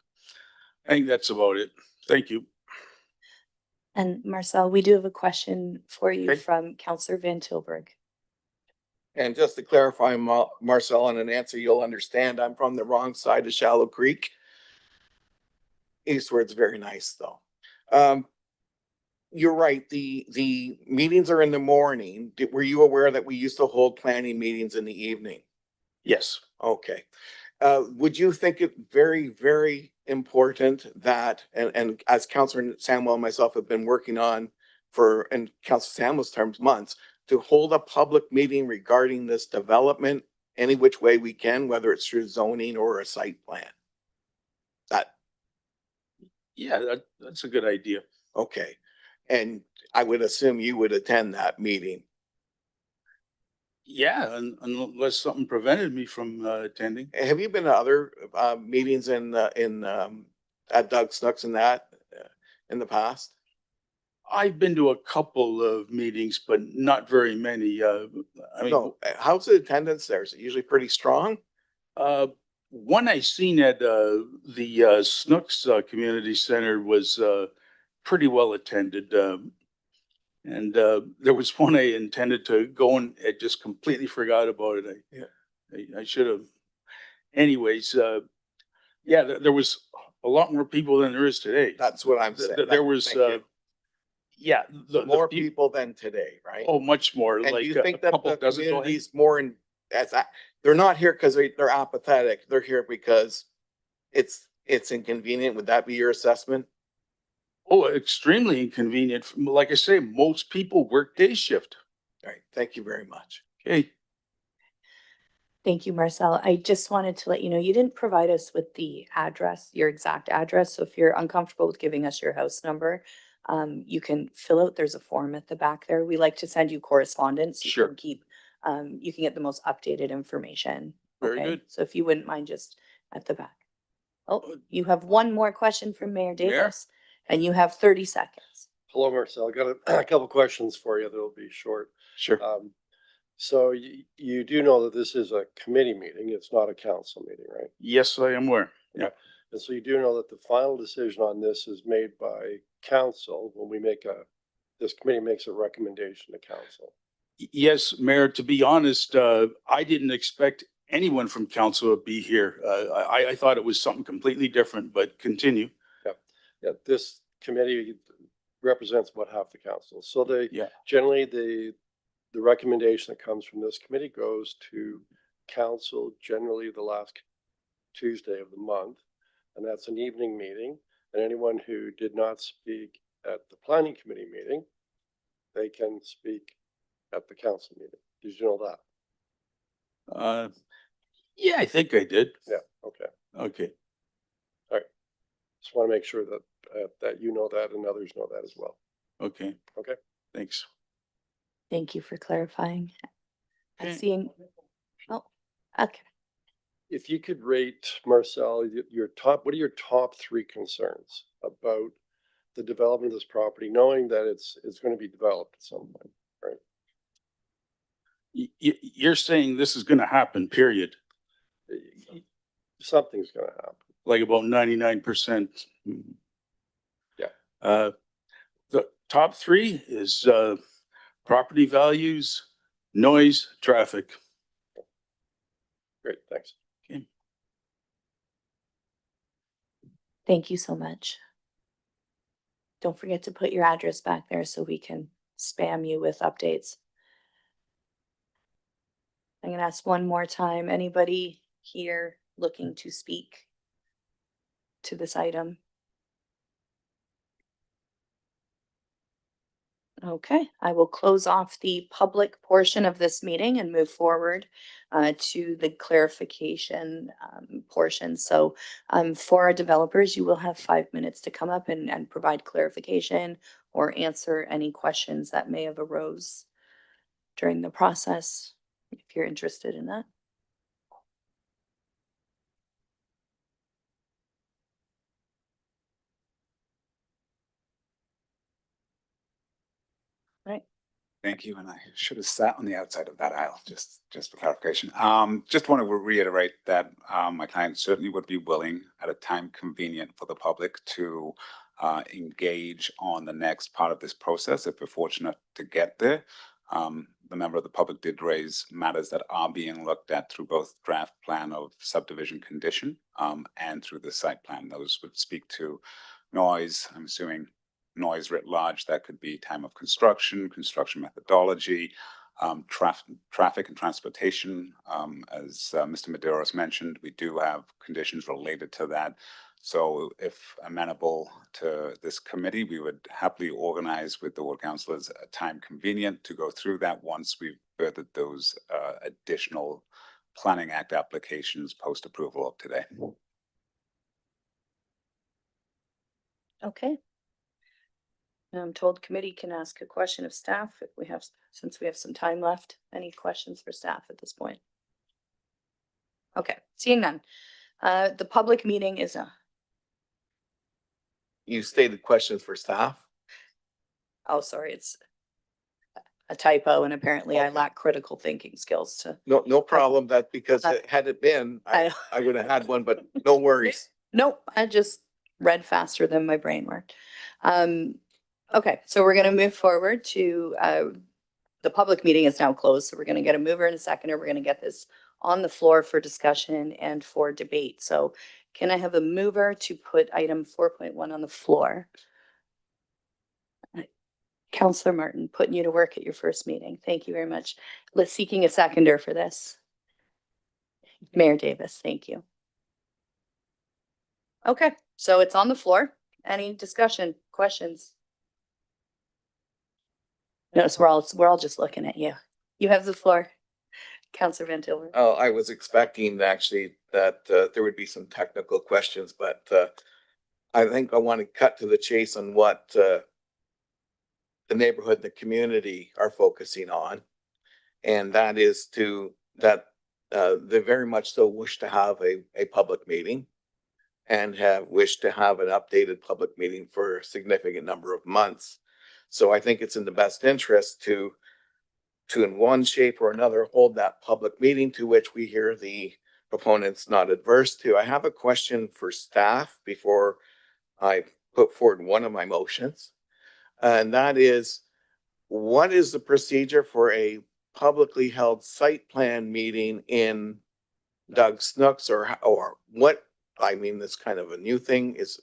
S10: that's about it. Thank you.
S2: And Marcel, we do have a question for you
S1: Okay.
S2: from Councillor Van Tilburg.
S1: And just to clarify, Marcel, on an answer you'll understand, I'm from the wrong side of Shallow Creek. Eastward's very nice, though. You're right, the meetings are in the morning. Were you aware that we used to hold planning meetings in the evening?
S10: Yes.
S1: Okay. would you think it very, very important that, and as Councillor Samuel and myself have been working on for, in Councillor Samuel's terms, months, to hold a public meeting regarding this development any which way we can, whether it's through zoning or a site plan? That,
S10: Yeah, that's a good idea.
S1: okay. And I would assume you would attend that meeting.
S10: Yeah, unless something prevented me from attending.
S1: Have you been to other meetings at Doug Snooks and that in the past?
S10: I've been to a couple of meetings, but not very many. I mean,
S1: No, how's the attendance there? Is it usually pretty strong?
S10: one I seen at the Snooks Community Center was pretty well attended. And there was one I intended to go and I just completely forgot about it. I should have. Anyways, yeah, there was a lot more people than there is today.
S1: That's what I'm saying.
S10: There was,
S1: Thank you.
S10: yeah,
S1: More people than today, right?
S10: Oh, much more.
S1: And do
S10: Like
S1: you
S10: a
S1: think that
S10: couple
S1: the
S10: dozen. Go ahead.
S1: community's more in, they're not here because they're apathetic. They're here because it's inconvenient. Would that be your assessment?
S10: Oh, extremely inconvenient. Like I say, most people work day shift.
S1: All right, thank you very much.
S10: Okay.
S2: Thank you, Marcel. I just wanted to let you know, you didn't provide us with the address, your exact address. So if you're uncomfortable with giving us your house number, you can fill out, there's a form at the back there. We like to send you correspondence.
S10: Sure.
S2: You can keep, you can get the most updated information.
S10: Very
S2: Okay?
S10: good.
S2: So if you wouldn't mind just at the back. Oh, you have one more question from Mayor Davis and you have 30 seconds.
S7: Hello, Marcel. I got a couple questions for you that'll be short.
S10: Sure.
S7: So you do know that this is a committee meeting. It's not a council meeting, right?
S10: Yes, I am aware. Yeah.
S7: And so you do know that the final decision on this is made by council when this committee makes a recommendation to council.
S10: Yes, Mayor, to be honest, I didn't expect anyone from council to be here. I thought it was something completely different, but continue.
S7: Yeah, this committee represents about half the council. So
S10: Yeah.
S7: generally the recommendation that comes from this committee goes to council generally the last Tuesday of the month. And that's an evening meeting. And anyone who did not speak at the planning committee meeting, they can speak at the council meeting. Did you know that?
S10: Yeah, I think I did.
S7: Yeah, okay.
S10: Okay.
S7: Just want to make sure that that you know that and others know that as well.
S10: Okay.
S7: Okay.
S10: Thanks.
S2: Thank you for clarifying. I'm
S10: Okay.
S2: seeing, oh, okay.
S7: If you could rate, Marcel, what are your top three concerns about the development of this property, knowing that it's going to be developed at some point, right?
S10: You're saying this is going to happen, period.
S7: Something's going to happen.
S10: Like about 99%.
S7: Yeah.
S10: The top three is property values, noise, traffic.
S7: Great, thanks.
S10: Okay.
S2: Thank you so much. Don't forget to put your address back there so we can spam you with updates. I'm gonna ask one more time, anybody here looking to speak to this item? Okay, I will close off the public portion of this meeting and move forward to the clarification portion. So for our developers, you will have 5 minutes to come up and provide clarification or answer any questions that may have arose during the process, if you're interested in that.
S4: Thank you, and I should have sat on the outside of that aisle, just for clarification. Just want to reiterate that my client certainly would be willing at a time convenient for the public to engage on the next part of this process if we're fortunate to get there. The member of the public did raise matters that are being looked at through both draft plan of subdivision condition and through the site plan. Those would speak to noise, I'm assuming noise writ large. That could be time of construction, construction methodology, Traffic and transportation, as Mr. Medeiros mentioned, we do have conditions related to that. So if amenable to this committee, we would happily organize with the ward councillors a time convenient to go through that once we've furthered those additional Planning Act applications post approval of today.
S2: Okay. I'm told committee can ask a question of staff if we have, since we have some time left. Any questions for staff at this point? Okay, seeing none. The public meeting is
S1: You stated questions for staff?
S2: oh, sorry, it's a typo and apparently I
S1: Okay.
S2: lack critical thinking skills to.
S1: No problem. That because had it been,
S2: I-
S1: I would have had one, but no worries.
S2: Nope, I just read faster than my brain worked. Okay, so we're gonna move forward to, the public meeting is now closed, so we're gonna get a mover and a seconder. We're gonna get this on the floor for discussion and for debate. So can I have a mover to put item 4.1 on the floor? Counselor Martin, putting you to work at your first meeting. Thank you very much. Let's seeking a seconder for this. Mayor Davis, thank you. Okay, so it's on the floor. Any discussion, questions? Notice we're all just looking at you. You have the floor. Counselor Van Tilburg.
S1: Oh, I was expecting actually that there would be some technical questions, but I think I want to cut to the chase on what the neighborhood, the community are focusing on. And that is that they very much so wish to have a public meeting and have wished to have an updated public meeting for a significant number of months. So I think it's in the best interest to in one shape or another, hold that public meeting to which we hear the proponents not adverse to. I have a question for staff before I put forward one of my motions. And that is, what is the procedure for a publicly held site plan meeting in Doug Snooks or what? I mean, this kind of a new thing is,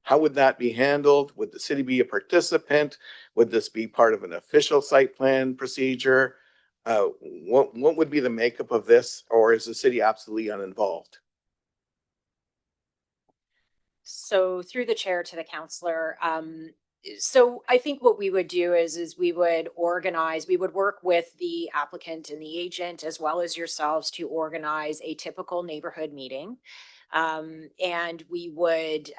S1: how would that be handled? Would the city be a participant? Would this be part of an official site plan procedure? What would be the makeup of this, or is the city absolutely uninvolved?
S8: So through the chair to the counselor, so I think what we would do is we would organize, we would work with the applicant and the agent as well as yourselves to organize a typical neighborhood meeting. And we would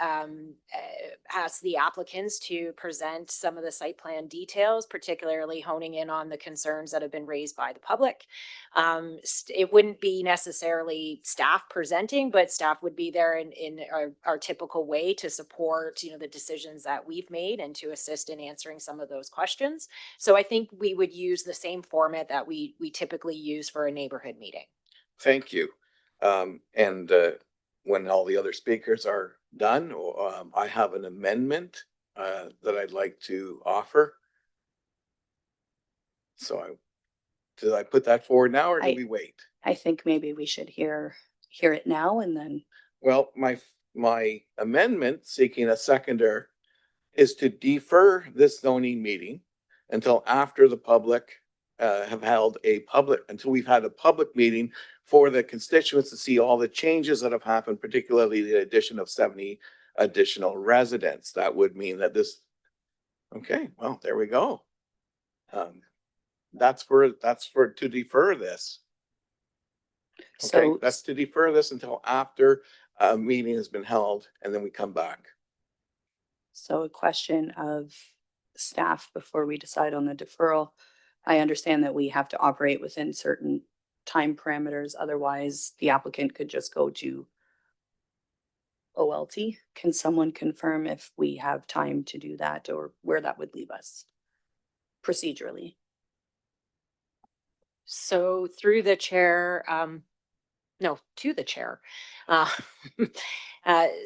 S8: ask the applicants to present some of the site plan details, particularly honing in on the concerns that have been raised by the public. It wouldn't be necessarily staff presenting, but staff would be there in our typical way to support, the decisions that we've made and to assist in answering some of those questions. So I think we would use the same format that we typically use for a neighborhood meeting.
S1: Thank you. When all the other speakers are done, I have an amendment that I'd like to offer. So did I put that forward now or do we wait?
S2: I think maybe we should hear it now and then.
S1: Well, my amendment seeking a seconder is to defer this zoning meeting until after the public until we've had a public meeting for the constituents to see all the changes that have happened, particularly the addition of 70 additional residents. That would mean that okay, well, there we go. That's to defer this. Okay,
S2: So
S1: that's to defer this until after a meeting has been held and then we come back.
S2: So a question of staff before we decide on the deferral. I understand that we have to operate within certain time parameters. Otherwise, the applicant could just go to OLT. Can someone confirm if we have time to do that or where that would leave us procedurally?
S8: So through the chair, to the chair.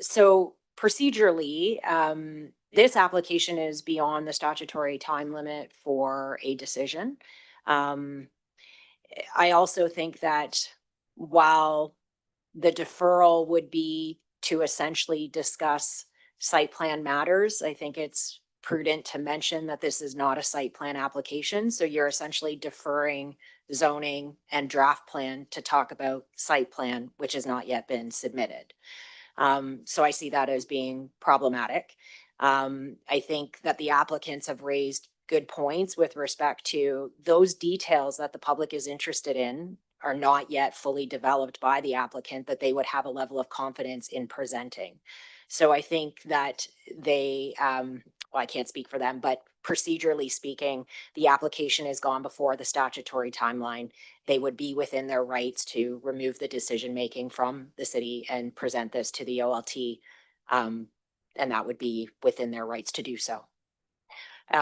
S8: So procedurally, this application is beyond the statutory time limit for a decision. I also think that while the deferral would be to essentially discuss site plan matters, I think it's prudent to mention that this is not a site plan application. So you're essentially deferring zoning and draft plan to talk about site plan, which has not yet been submitted. So I see that as being problematic. I think that the applicants have raised good points with respect to those details that the public is interested in are not yet fully developed by the applicant that they would have a level of confidence in presenting. So I think that they, well, I can't speak for them, but procedurally speaking, the application has gone before the statutory timeline. They would be within their rights to remove the decision-making from the city and present this to the OLT. And that would be within their rights to do so.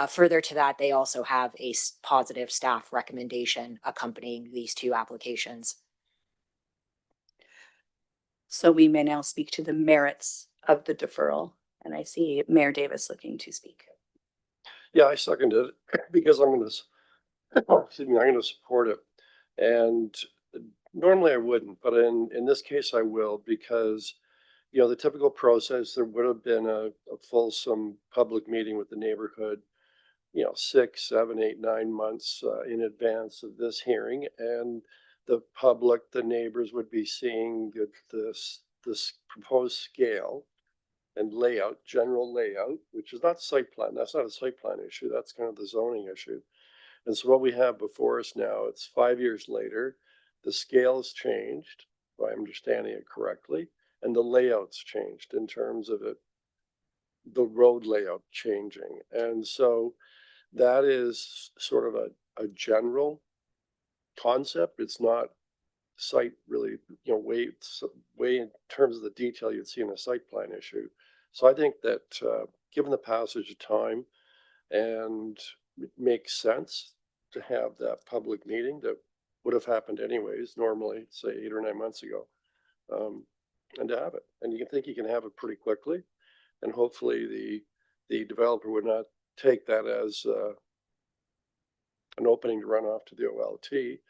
S8: Further to that, they also have a positive staff recommendation accompanying these two applications.
S2: So we may now speak to the merits of the deferral. And I see Mayor Davis looking to speak.
S7: Yeah, I second it because I'm going to support it. And normally I wouldn't, but in this case I will, because, you know, the typical process, there would have been a fulsome public meeting with the neighborhood, you know, 6, 7, 8, 9 months in advance of this hearing. And the public, the neighbors would be seeing this proposed scale and layout, general layout, which is not site plan. That's not a site plan issue. That's kind of the zoning issue. And so what we have before us now, it's 5 years later, the scale has changed, if I'm understanding it correctly, and the layout's changed in terms of it, the road layout changing. And so that is sort of a general concept. It's not site really, you know, way in terms of the detail you'd see in a site plan issue. So I think that given the passage of time, and it makes sense to have that public meeting that would have happened anyways, normally, say 8 or 9 months ago, and to have it. And you can have it pretty quickly, and hopefully the developer would not take that as an opening to run off to the OLT,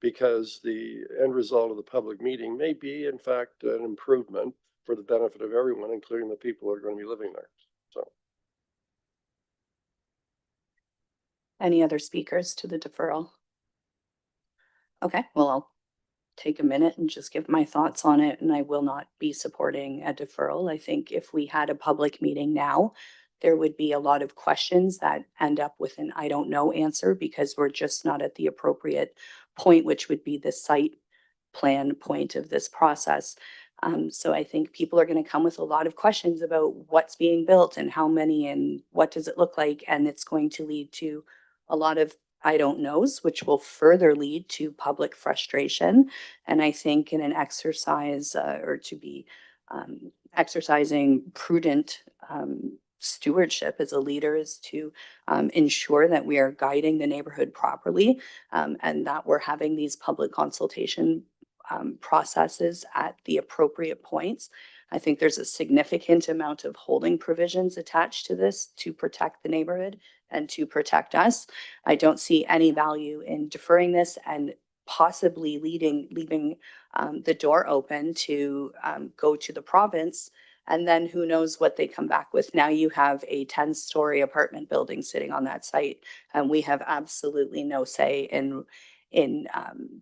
S7: because the end result of the public meeting may be, in fact, an improvement for the benefit of everyone, including the people who are going to be living there. So,
S2: Any other speakers to the deferral? Okay, well, I'll take a minute and just give my thoughts on it, and I will not be supporting a deferral. I think if we had a public meeting now, there would be a lot of questions that end up with an I don't know answer, because we're just not at the appropriate point, which would be the site plan point of this process. So I think people are going to come with a lot of questions about what's being built and how many and what does it look like. And it's going to lead to a lot of I don't knows, which will further lead to public frustration. And I think in an exercise or to be exercising prudent stewardship as a leader is to ensure that we are guiding the neighborhood properly, and that we're having these public consultation processes at the appropriate points. I think there's a significant amount of holding provisions attached to this to protect the neighborhood and to protect us. I don't see any value in deferring this and possibly leaving the door open to go to the province. And then who knows what they come back with. Now you have a 10-story apartment building sitting on that site, and we have absolutely no say in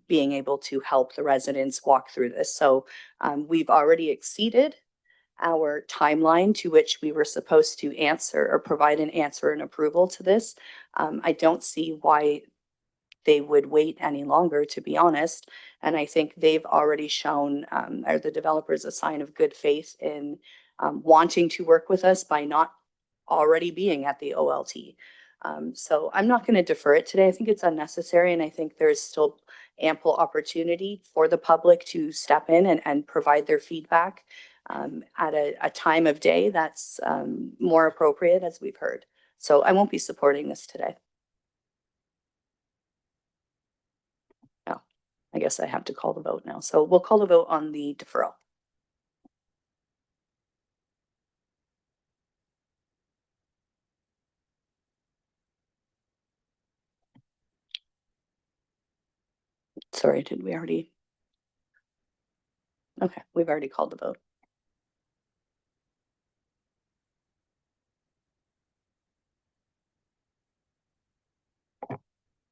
S2: being able to help the residents walk through this. So we've already exceeded our timeline to which we were supposed to answer or provide an answer and approval to this. I don't see why they would wait any longer, to be honest. And I think they've already shown, or the developers, a sign of good faith in wanting to work with us by not already being at the OLT. So I'm not going to defer it today. I think it's unnecessary, and I think there's still ample opportunity for the public to step in and provide their feedback at a time of day that's more appropriate, as we've heard. So I won't be supporting this today. No, I guess I have to call the vote now. So we'll call the vote on the deferral. Sorry, did we already? Okay, we've already called the vote.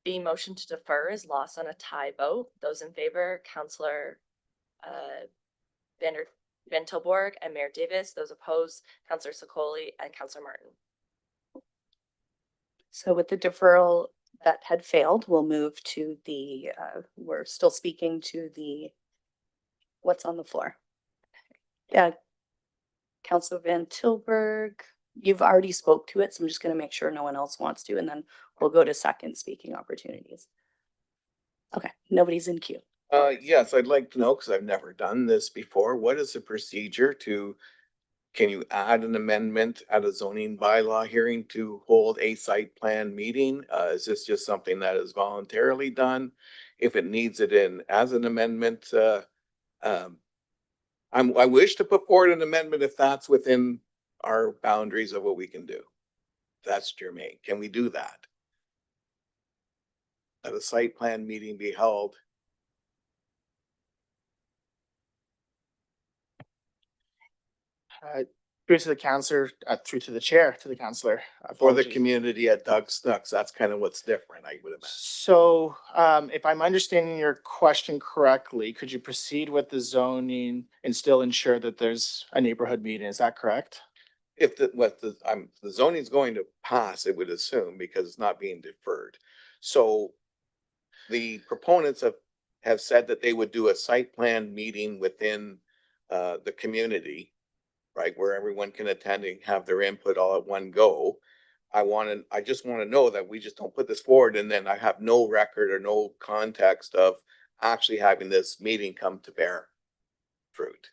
S3: The motion to defer is lost on a tie vote. Those in favor, Counselor Van Tilburg and Mayor Davis. Those opposed, Counselor Sokoli and Counselor Martin.
S2: So with the deferral that had failed, we'll move to the, we're still speaking to the, what's on the floor? Yeah. Counselor Van Tilburg, you've already spoke to it, so I'm just gonna make sure no one else wants to, and then we'll go to second speaking opportunities. Okay, nobody's in queue.
S1: Yes, I'd like to know, because I've never done this before, what is the procedure to, can you add an amendment at a zoning bylaw hearing to hold a site plan meeting? Is this just something that is voluntarily done? If it needs it in as an amendment, I wish to put forward an amendment if that's within our boundaries of what we can do. That's germane. Can we do that? At a site plan meeting be held?
S6: Through to the counselor, through to the chair, to the counselor.
S1: For the
S6: Apologies.
S1: community at Doug Snooks, that's kind of what's different, I would imagine.
S6: So, if I'm understanding your question correctly, could you proceed with the zoning and still ensure that there's a neighborhood meeting? Is that correct?
S1: If the zoning is going to pass, it would assume, because it's not being deferred. So the proponents have said that they would do a site plan meeting within the community, right, where everyone can attend and have their input all at one go. I just want to know that we just don't put this forward and then I have no record or no context of actually having this meeting come to bear fruit.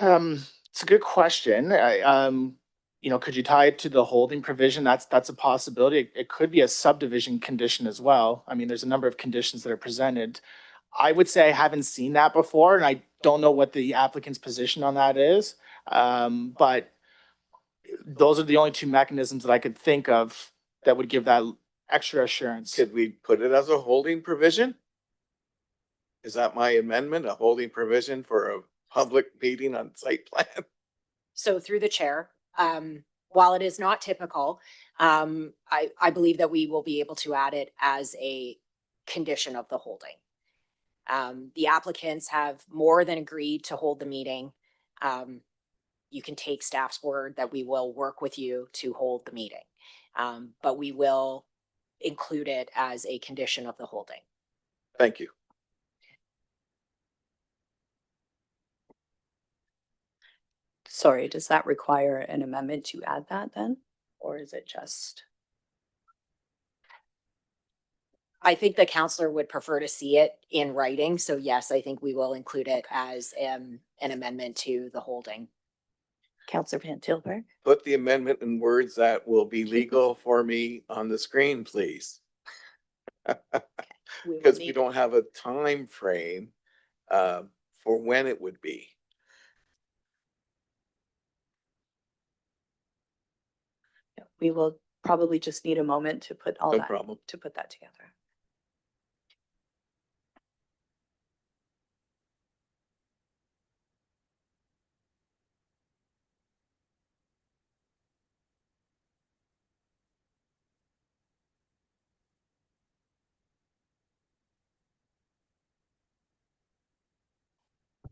S6: It's a good question. Could you tie it to the holding provision? That's a possibility. It could be a subdivision condition as well. I mean, there's a number of conditions that are presented. I would say I haven't seen that before, and I don't know what the applicant's position on that is. But those are the only two mechanisms that I could think of that would give that extra assurance.
S1: Could we put it as a holding provision? Is that my amendment, a holding provision for a public meeting on site plan?
S8: So through the chair, while it is not typical, I believe that we will be able to add it as a condition of the holding. The applicants have more than agreed to hold the meeting. You can take staff's word that we will work with you to hold the meeting. But we will include it as a condition of the holding.
S1: Thank you.
S2: Sorry, does that require an amendment to add that then? Or is it just?
S8: I think the counselor would prefer to see it in writing. So yes, I think we will include it as an amendment to the holding.
S2: Counselor Van Tilburg?
S1: Put the amendment in words that will be legal for me on the screen, please. Because we don't have a time frame for when it would be.
S2: We will probably just need a moment to put all
S1: No
S2: that,
S1: problem.
S2: to put that together.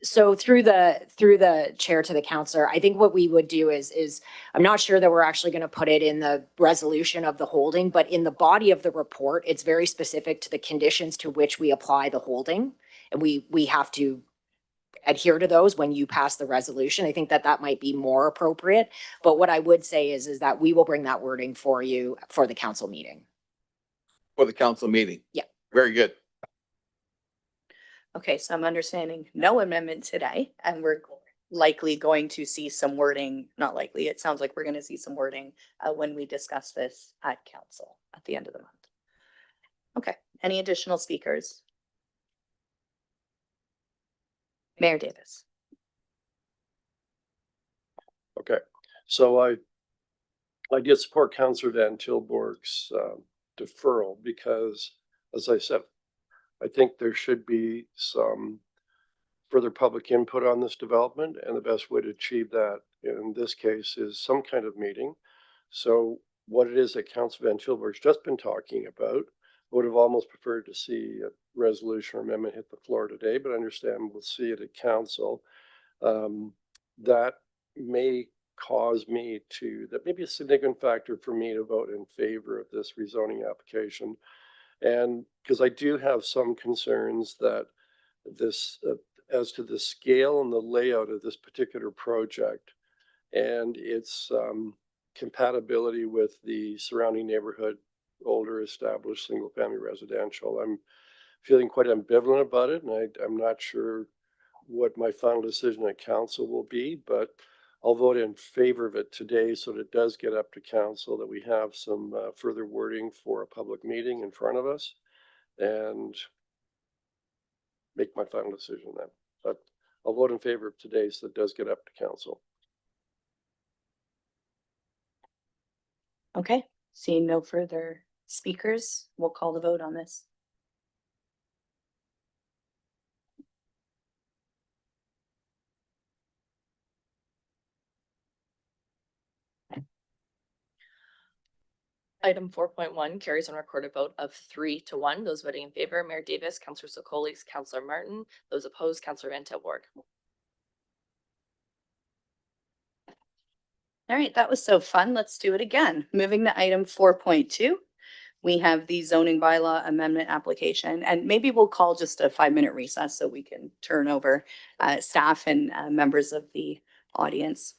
S8: So through the chair to the counselor, I think what we would do is I'm not sure that we're actually going to put it in the resolution of the holding, but in the body of the report, it's very specific to the conditions to which we apply the holding. And we have to adhere to those when you pass the resolution. I think that might be more appropriate. But what I would say is that we will bring that wording for you for the council meeting.
S1: For the council meeting?
S8: Yeah.
S1: Very good.
S2: Okay, so I'm understanding no amendment today, and we're likely going to see some wording, not likely, it sounds like we're going to see some wording when we discuss this at council at the end of the month. Okay, any additional speakers? Mayor Davis.
S7: Okay, so I did support Councillor Van Tilburg's deferral because, as I said, I think there should be some further public input on this development, and the best way to achieve that in this case is some kind of meeting. So what it is that Council Van Tilburg's just been talking about. I would have almost preferred to see a resolution or amendment hit the floor today, but I understand we'll see it at council. That may cause me to, that may be a significant factor for me to vote in favor of this rezoning application. And because I do have some concerns that this, as to the scale and the layout of this particular project and its compatibility with the surrounding neighborhood, older established single family residential. I'm feeling quite ambivalent about it, and I'm not sure what my final decision at council will be, but I'll vote in favor of it today so that it does get up to council, that we have some further wording for a public meeting in front of us, and make my final decision then. But I'll vote in favor of today so it does get up to council.
S2: Okay, seeing no further speakers, we'll call the vote on this.
S3: Item 4.1 carries on recorded vote of 3-1. Those voting in favor, Mayor Davis, Councillor Sokolis, Councillor Martin. Those opposed, Councillor Van Tilburg.
S2: All right, that was so fun. Let's do it again. Moving to item 4.2. We have the zoning bylaw amendment application, and maybe we'll call just a 5-minute recess so we can turn over staff and members of the audience.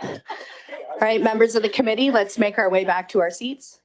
S2: All right, members of the committee, let's make our way back to our seats.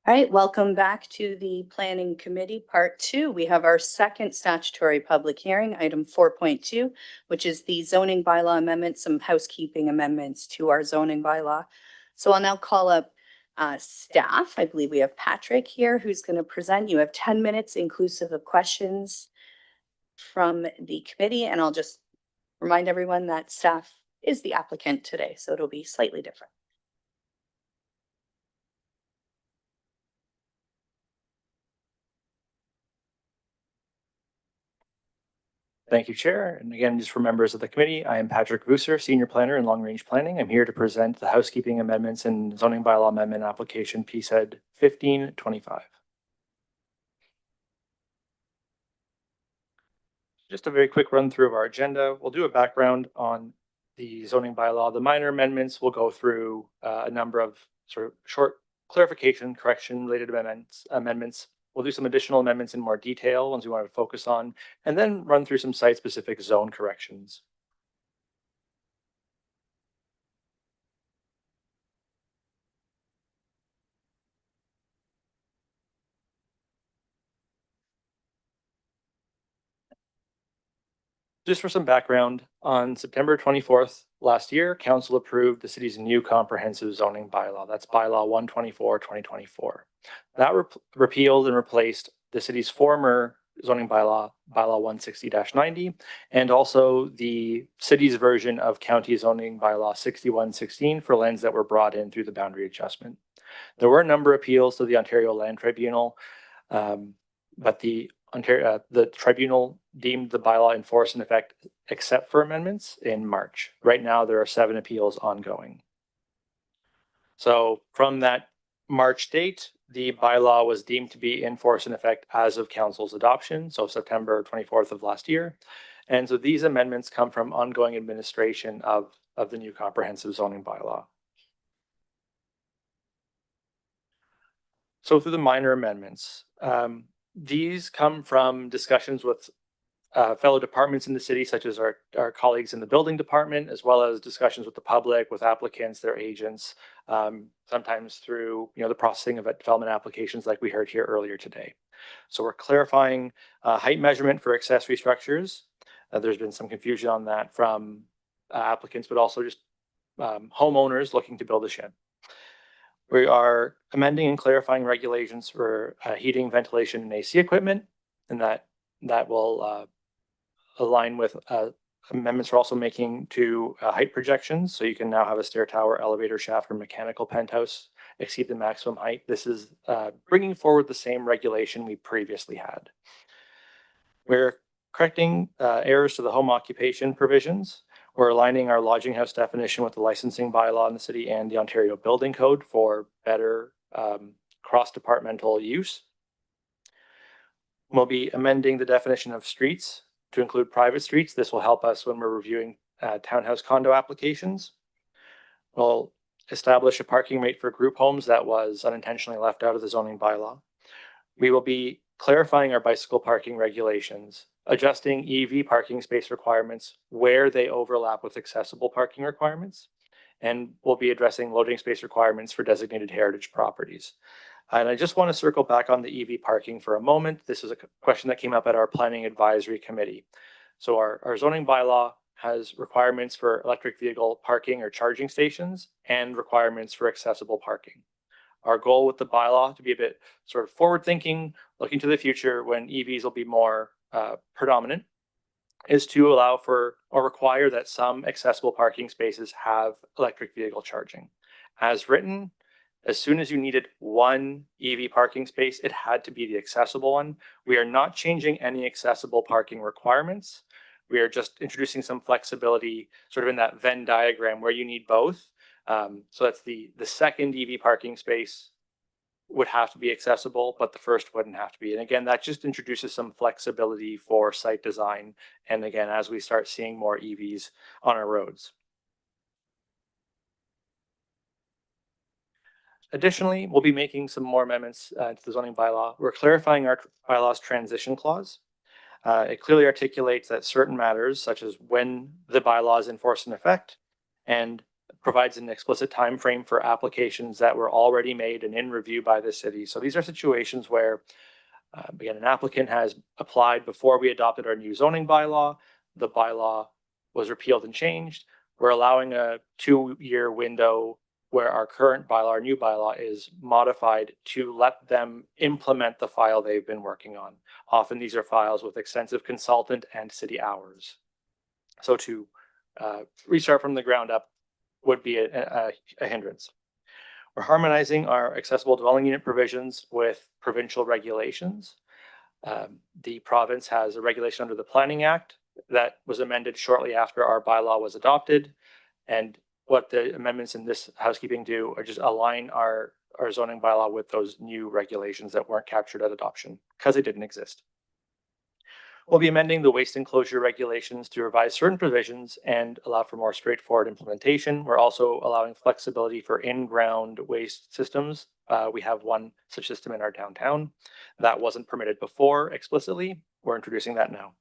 S2: All right, welcome back to the Planning Committee, Part 2. We have our second statutory public hearing, item 4.2, which is the zoning bylaw amendment, some housekeeping amendments to our zoning bylaw. So I'll now call up staff. I believe we have Patrick here who's going to present. You have 10 minutes inclusive of questions from the committee, and I'll just remind everyone that staff is the applicant today, so it'll be slightly different.
S11: Thank you, Chair. And again, just for members of the committee, I am Patrick Vusser, Senior Planner in Long Range Planning. I'm here to present the housekeeping amendments and zoning bylaw amendment application PSED 1525. Just a very quick run through of our agenda. We'll do a background on the zoning bylaw. The minor amendments will go through a number of sort of short clarification, correction related amendments. We'll do some additional amendments in more detail, ones we want to focus on, and then run through some site-specific zone corrections. Just for some background, on September 24th last year, Council approved the city's new comprehensive zoning bylaw. That's bylaw 124/2024. That repealed and replaced the city's former zoning bylaw, bylaw 160-90, and also the city's version of county zoning bylaw 6116 for lands that were brought in through the boundary adjustment. There were a number of appeals to the Ontario Land Tribunal, but the tribunal deemed the bylaw in force and effect except for amendments in March. Right now, there are 7 appeals ongoing. So from that March date, the bylaw was deemed to be in force and effect as of council's adoption, so September 24th of last year. And so these amendments come from ongoing administration of the new comprehensive zoning bylaw. So through the minor amendments, these come from discussions with fellow departments in the city, such as our colleagues in the building department, as well as discussions with the public, with applicants, their agents, sometimes through the processing of development applications like we heard here earlier today. So we're clarifying height measurement for accessory structures. There's been some confusion on that from applicants, but also just homeowners looking to build a shed. We are amending and clarifying regulations for heating, ventilation, and AC equipment, and that will align with amendments we're also making to height projections. So you can now have a stair tower, elevator shaft, or mechanical penthouse exceed the maximum height. This is bringing forward the same regulation we previously had. We're correcting errors to the home occupation provisions. We're aligning our lodging house definition with the licensing bylaw in the city and the Ontario Building Code for better cross-departmental use. We'll be amending the definition of streets to include private streets. This will help us when we're reviewing townhouse condo applications. We'll establish a parking rate for group homes that was unintentionally left out of the zoning bylaw. We will be clarifying our bicycle parking regulations, adjusting EV parking space requirements where they overlap with accessible parking requirements, and we'll be addressing loading space requirements for designated heritage properties. And I just want to circle back on the EV parking for a moment. This is a question that came up at our planning advisory committee. So our zoning bylaw has requirements for electric vehicle parking or charging stations and requirements for accessible parking. Our goal with the bylaw to be a bit sort of forward thinking, looking to the future when EVs will be more predominant, is to allow for or require that some accessible parking spaces have electric vehicle charging. As written, as soon as you needed one EV parking space, it had to be the accessible one. We are not changing any accessible parking requirements. We are just introducing some flexibility sort of in that Venn diagram where you need both. So that's the second EV parking space would have to be accessible, but the first wouldn't have to be. And again, that just introduces some flexibility for site design. And again, as we start seeing more EVs on our roads. Additionally, we'll be making some more amendments to the zoning bylaw. We're clarifying our bylaw's transition clause. It clearly articulates that certain matters, such as when the bylaw is in force and effect, and provides an explicit time frame for applications that were already made and in review by the city. So these are situations where, again, an applicant has applied before we adopted our new zoning bylaw. The bylaw was repealed and changed. We're allowing a 2-year window where our current bylaw, our new bylaw, is modified to let them implement the file they've been working on. Often these are files with extensive consultant and city hours. So to restart from the ground up would be a hindrance. We're harmonizing our accessible dwelling unit provisions with provincial regulations. The province has a regulation under the Planning Act that was amended shortly after our bylaw was adopted. And what the amendments in this housekeeping do are just align our zoning bylaw with those new regulations that weren't captured at adoption because they didn't exist. We'll be amending the waste enclosure regulations to revise certain provisions and allow for more straightforward implementation. We're also allowing flexibility for in-ground waste systems. We have one such system in our downtown that wasn't permitted before explicitly. We're introducing that now.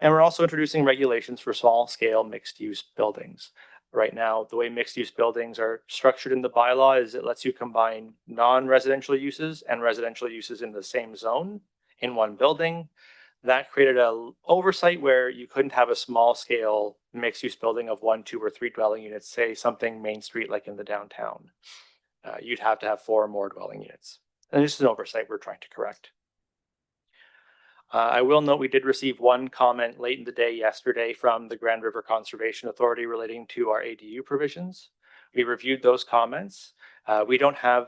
S11: And we're also introducing regulations for small-scale mixed-use buildings. Right now, the way mixed-use buildings are structured in the bylaw is it lets you combine non-residential uses and residential uses in the same zone in one building. That created an oversight where you couldn't have a small-scale mixed-use building of 1, 2, or 3 dwelling units, say something Main Street like in the downtown. You'd have to have 4 or more dwelling units. And this is an oversight we're trying to correct. I will note we did receive one comment late in the day yesterday from the Grand River Conservation Authority relating to our ADU provisions. We reviewed those comments. We don't have,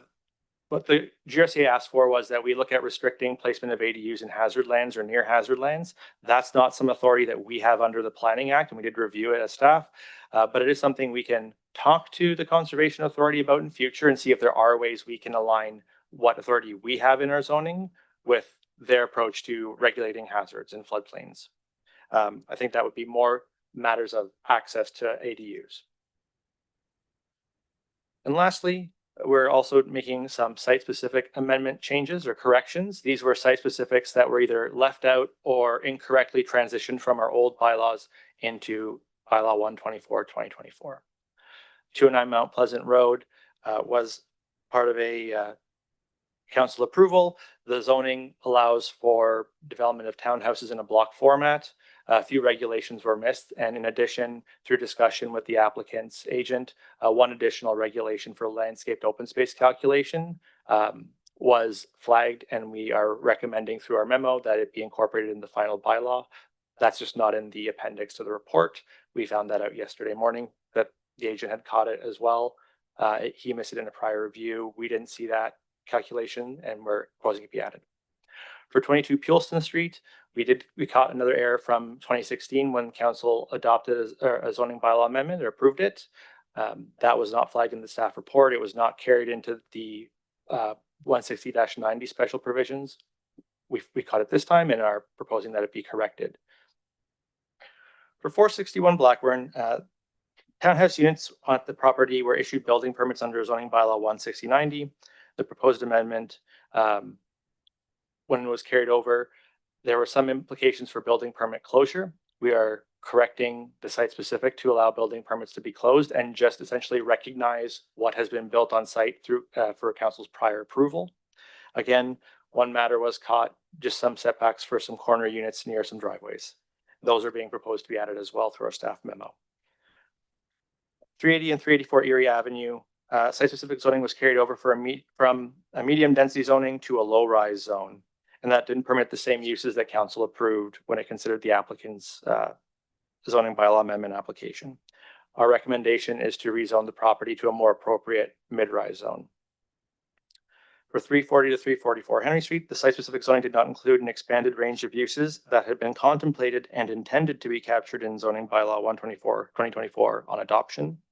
S11: what the GRCA asked for was that we look at restricting placement of ADUs in hazard lands or near hazard lands. That's not some authority that we have under the Planning Act, and we did review it as staff, but it is something we can talk to the Conservation Authority about in future and see if there are ways we can align what authority we have in our zoning with their approach to regulating hazards in floodplains. I think that would be more matters of access to ADUs. And lastly, we're also making some site-specific amendment changes or corrections. These were site-specifics that were either left out or incorrectly transitioned from our old bylaws into bylaw 124/2024. 209 Mount Pleasant Road was part of a council approval. The zoning allows for development of townhouses in a block format. A few regulations were missed, and in addition, through discussion with the applicant's agent, one additional regulation for landscaped open space calculation was flagged, and we are recommending through our memo that it be incorporated in the final bylaw. That's just not in the appendix to the report. We found that out yesterday morning, that the agent had caught it as well. He missed it in a prior review. We didn't see that calculation, and we're proposing it be added. For 22 Pulston Street, we caught another error from 2016 when council adopted a zoning bylaw amendment or approved it. That was not flagged in the staff report. It was not carried into the 160-90 special provisions. We caught it this time and are proposing that it be corrected. For 461 Blackburn, townhouse units on the property were issued building permits under zoning bylaw 160-90. The proposed amendment, when it was carried over, there were some implications for building permit closure. We are correcting the site specific to allow building permits to be closed and just essentially recognize what has been built on site through for council's prior approval. Again, one matter was caught, just some setbacks for some corner units near some driveways. Those are being proposed to be added as well through our staff memo. 380 and 384 Erie Avenue, site-specific zoning was carried over from a medium density zoning to a low-rise zone, and that didn't permit the same uses that council approved when it considered the applicant's zoning bylaw amendment application. Our recommendation is to rezone the property to a more appropriate mid-rise zone. For 340 to 344 Henry Street, the site-specific zoning did not include an expanded range of uses that had been contemplated and intended to be captured in zoning bylaw 124/2024 on adoption.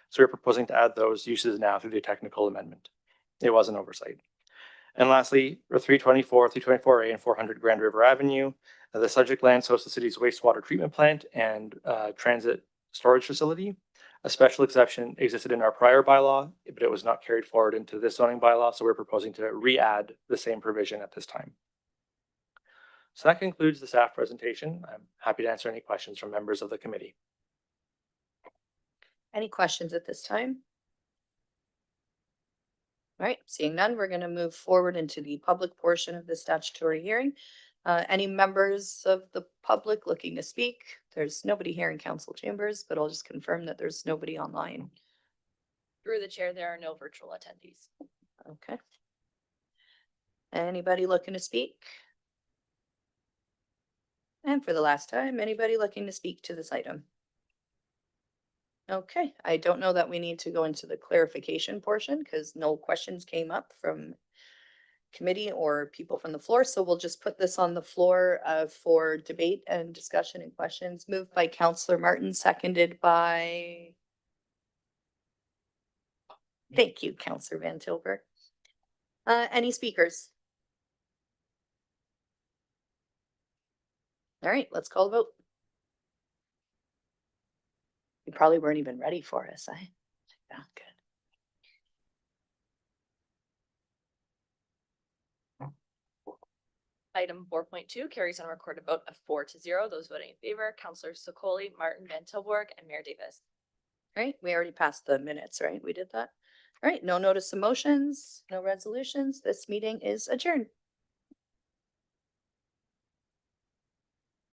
S11: So we're proposing to add those uses now through the technical amendment. It was an oversight. And lastly, for 324, 324A, and 400 Grand River Avenue, the subject lands host the city's wastewater treatment plant and transit storage facility. A special exception existed in our prior bylaw, but it was not carried forward into this zoning bylaw, so we're proposing to re-add the same provision at this time. So that concludes the staff presentation. I'm happy to answer any questions from members of the committee.
S2: Any questions at this time? All right, seeing none, we're going to move forward into the public portion of the statutory hearing. Any members of the public looking to speak? There's nobody here in council chambers, but I'll just confirm that there's nobody online.
S3: Through the chair, there are no virtual attendees.
S2: Okay. Anybody looking to speak? And for the last time, anybody looking to speak to this item? Okay, I don't know that we need to go into the clarification portion because no questions came up from committee or people from the floor. So we'll just put this on the floor for debate and discussion and questions. Moved by Councillor Martin, seconded by. Thank you, Councillor Van Tilburg. Any speakers? All right, let's call the vote. You probably weren't even ready for us, Yeah, good.
S3: Item 4.2 carries on a recorded vote of 4-0. Those voting in favor, Councillor Sokoli, Martin, Van Tilburg, and Mayor Davis.
S2: All right, we already passed the minutes, right? We did that. All right, no notice of motions, no resolutions. This meeting is adjourned.